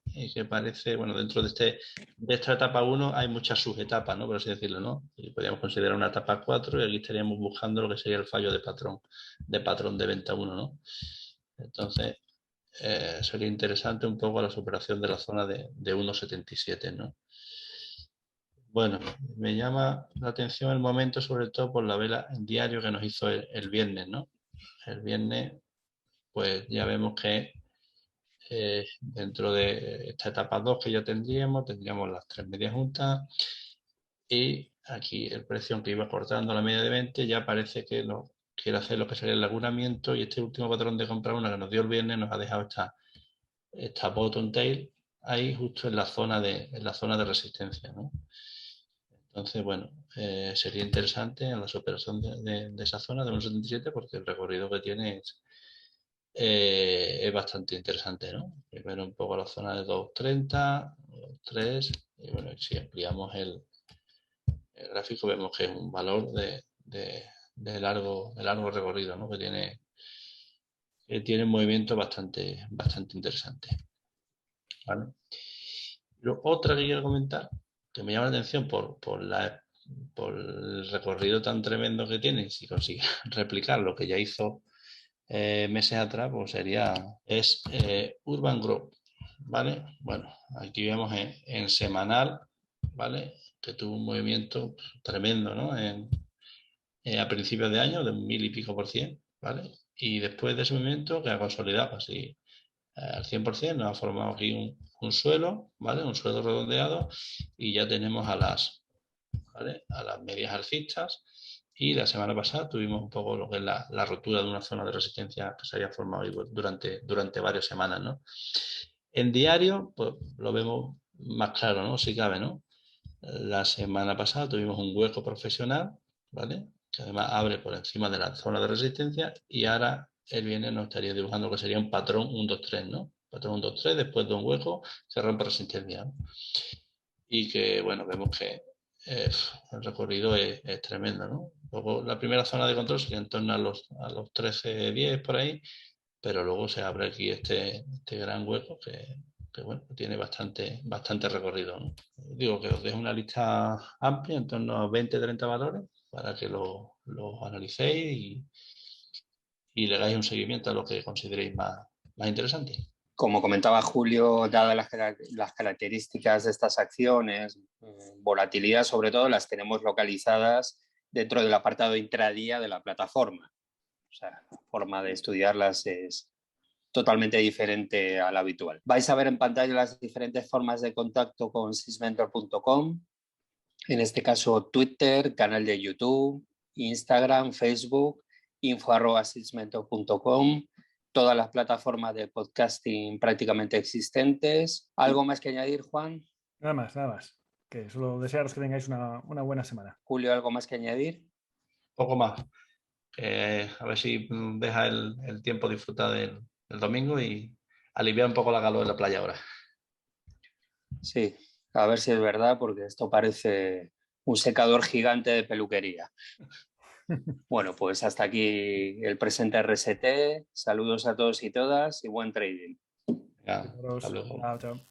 bueno, dentro de esta etapa 1 hay muchas subetapas, ¿no? Por así decirlo, ¿no? Y podríamos considerar una etapa 4 y aquí estaríamos buscando lo que sería el fallo de patrón de venta 1, ¿no? Entonces, sería interesante un poco la superación de la zona de 1,77, ¿no? Bueno, me llama la atención el momento, sobre todo por la vela en diario que nos hizo el viernes, ¿no? El viernes, pues ya vemos que dentro de esta etapa 2 que ya tendríamos las tres medias juntas y aquí el precio, aunque iba cortando la media de 20, ya parece que quiere hacer lo que sería el lagunamiento y este último patrón de compra una que nos dio el viernes nos ha dejado esta bottom tail ahí justo en la zona de resistencia, ¿no? Entonces, bueno, sería interesante en la superación de esa zona de 1,77 porque el recorrido que tiene es bastante interesante, ¿no? Primero un poco la zona de 2,30, 2,3 y bueno, si ampliamos el gráfico vemos que es un valor de largo recorrido, ¿no? Que tiene un movimiento bastante interesante, ¿vale? Otra que quiero comentar, que me llama la atención por el recorrido tan tremendo que tiene, si consigue replicar lo que ya hizo meses atrás, pues es Urban Growth, ¿vale? Bueno, aquí vemos en semanal, ¿vale? Que tuvo un movimiento tremendo, ¿no? A principios de año, de 1.000 y pico %, ¿vale? Y después de ese movimiento que ha consolidado así al 100%, nos ha formado aquí un suelo, ¿vale? Un suelo redondeado y ya tenemos ¿vale? A las medias alcistas y la semana pasada tuvimos un poco lo que es la rotura de una zona de resistencia que se había formado durante varias semanas, ¿no? En diario, pues lo vemos más claro, ¿no? Si cabe, ¿no? La semana pasada tuvimos un hueco profesional, ¿vale? Que además abre por encima de la zona de resistencia y ahora el viernes nos estaría dibujando lo que sería un patrón 1-2-3, ¿no? Patrón 1-2-3, después de un hueco se rompe resistencia, ¿no? Y que, bueno, vemos que el recorrido es tremendo, ¿no? Luego la primera zona de control sería en torno a los 13-10 por ahí, pero luego se abre aquí este gran hueco que bueno, tiene bastante recorrido, ¿no? Digo que os dejo una lista amplia, en torno a 20-30 valores, para que lo analicéis y le hagáis un seguimiento a lo que consideréis más interesante. Como comentaba Julio, dadas las características de estas acciones, volatilidad sobre todo, las tenemos localizadas dentro del apartado intradía de la plataforma. O sea, la forma de estudiarlas es totalmente diferente a la habitual. Vais a ver en pantalla las diferentes formas de contacto con sysmentor.com. En este caso, Twitter, canal de YouTube, Instagram, Facebook, info@sysmentor.com, todas las plataformas de podcasting prácticamente existentes. ¿Algo más que añadir, Juan? Nada más. Que solo desearos que tengáis una buena semana. Julio, ¿algo más que añadir? Poco más. A ver si deja el tiempo disfrutar del domingo y aliviar un poco la calor en la playa ahora. Sí, a ver si es verdad, porque esto parece un secador gigante de peluquería. Bueno, pues hasta aquí el presente RST. Saludos a todos y todas y buen trading. Ya, hasta luego. Chao.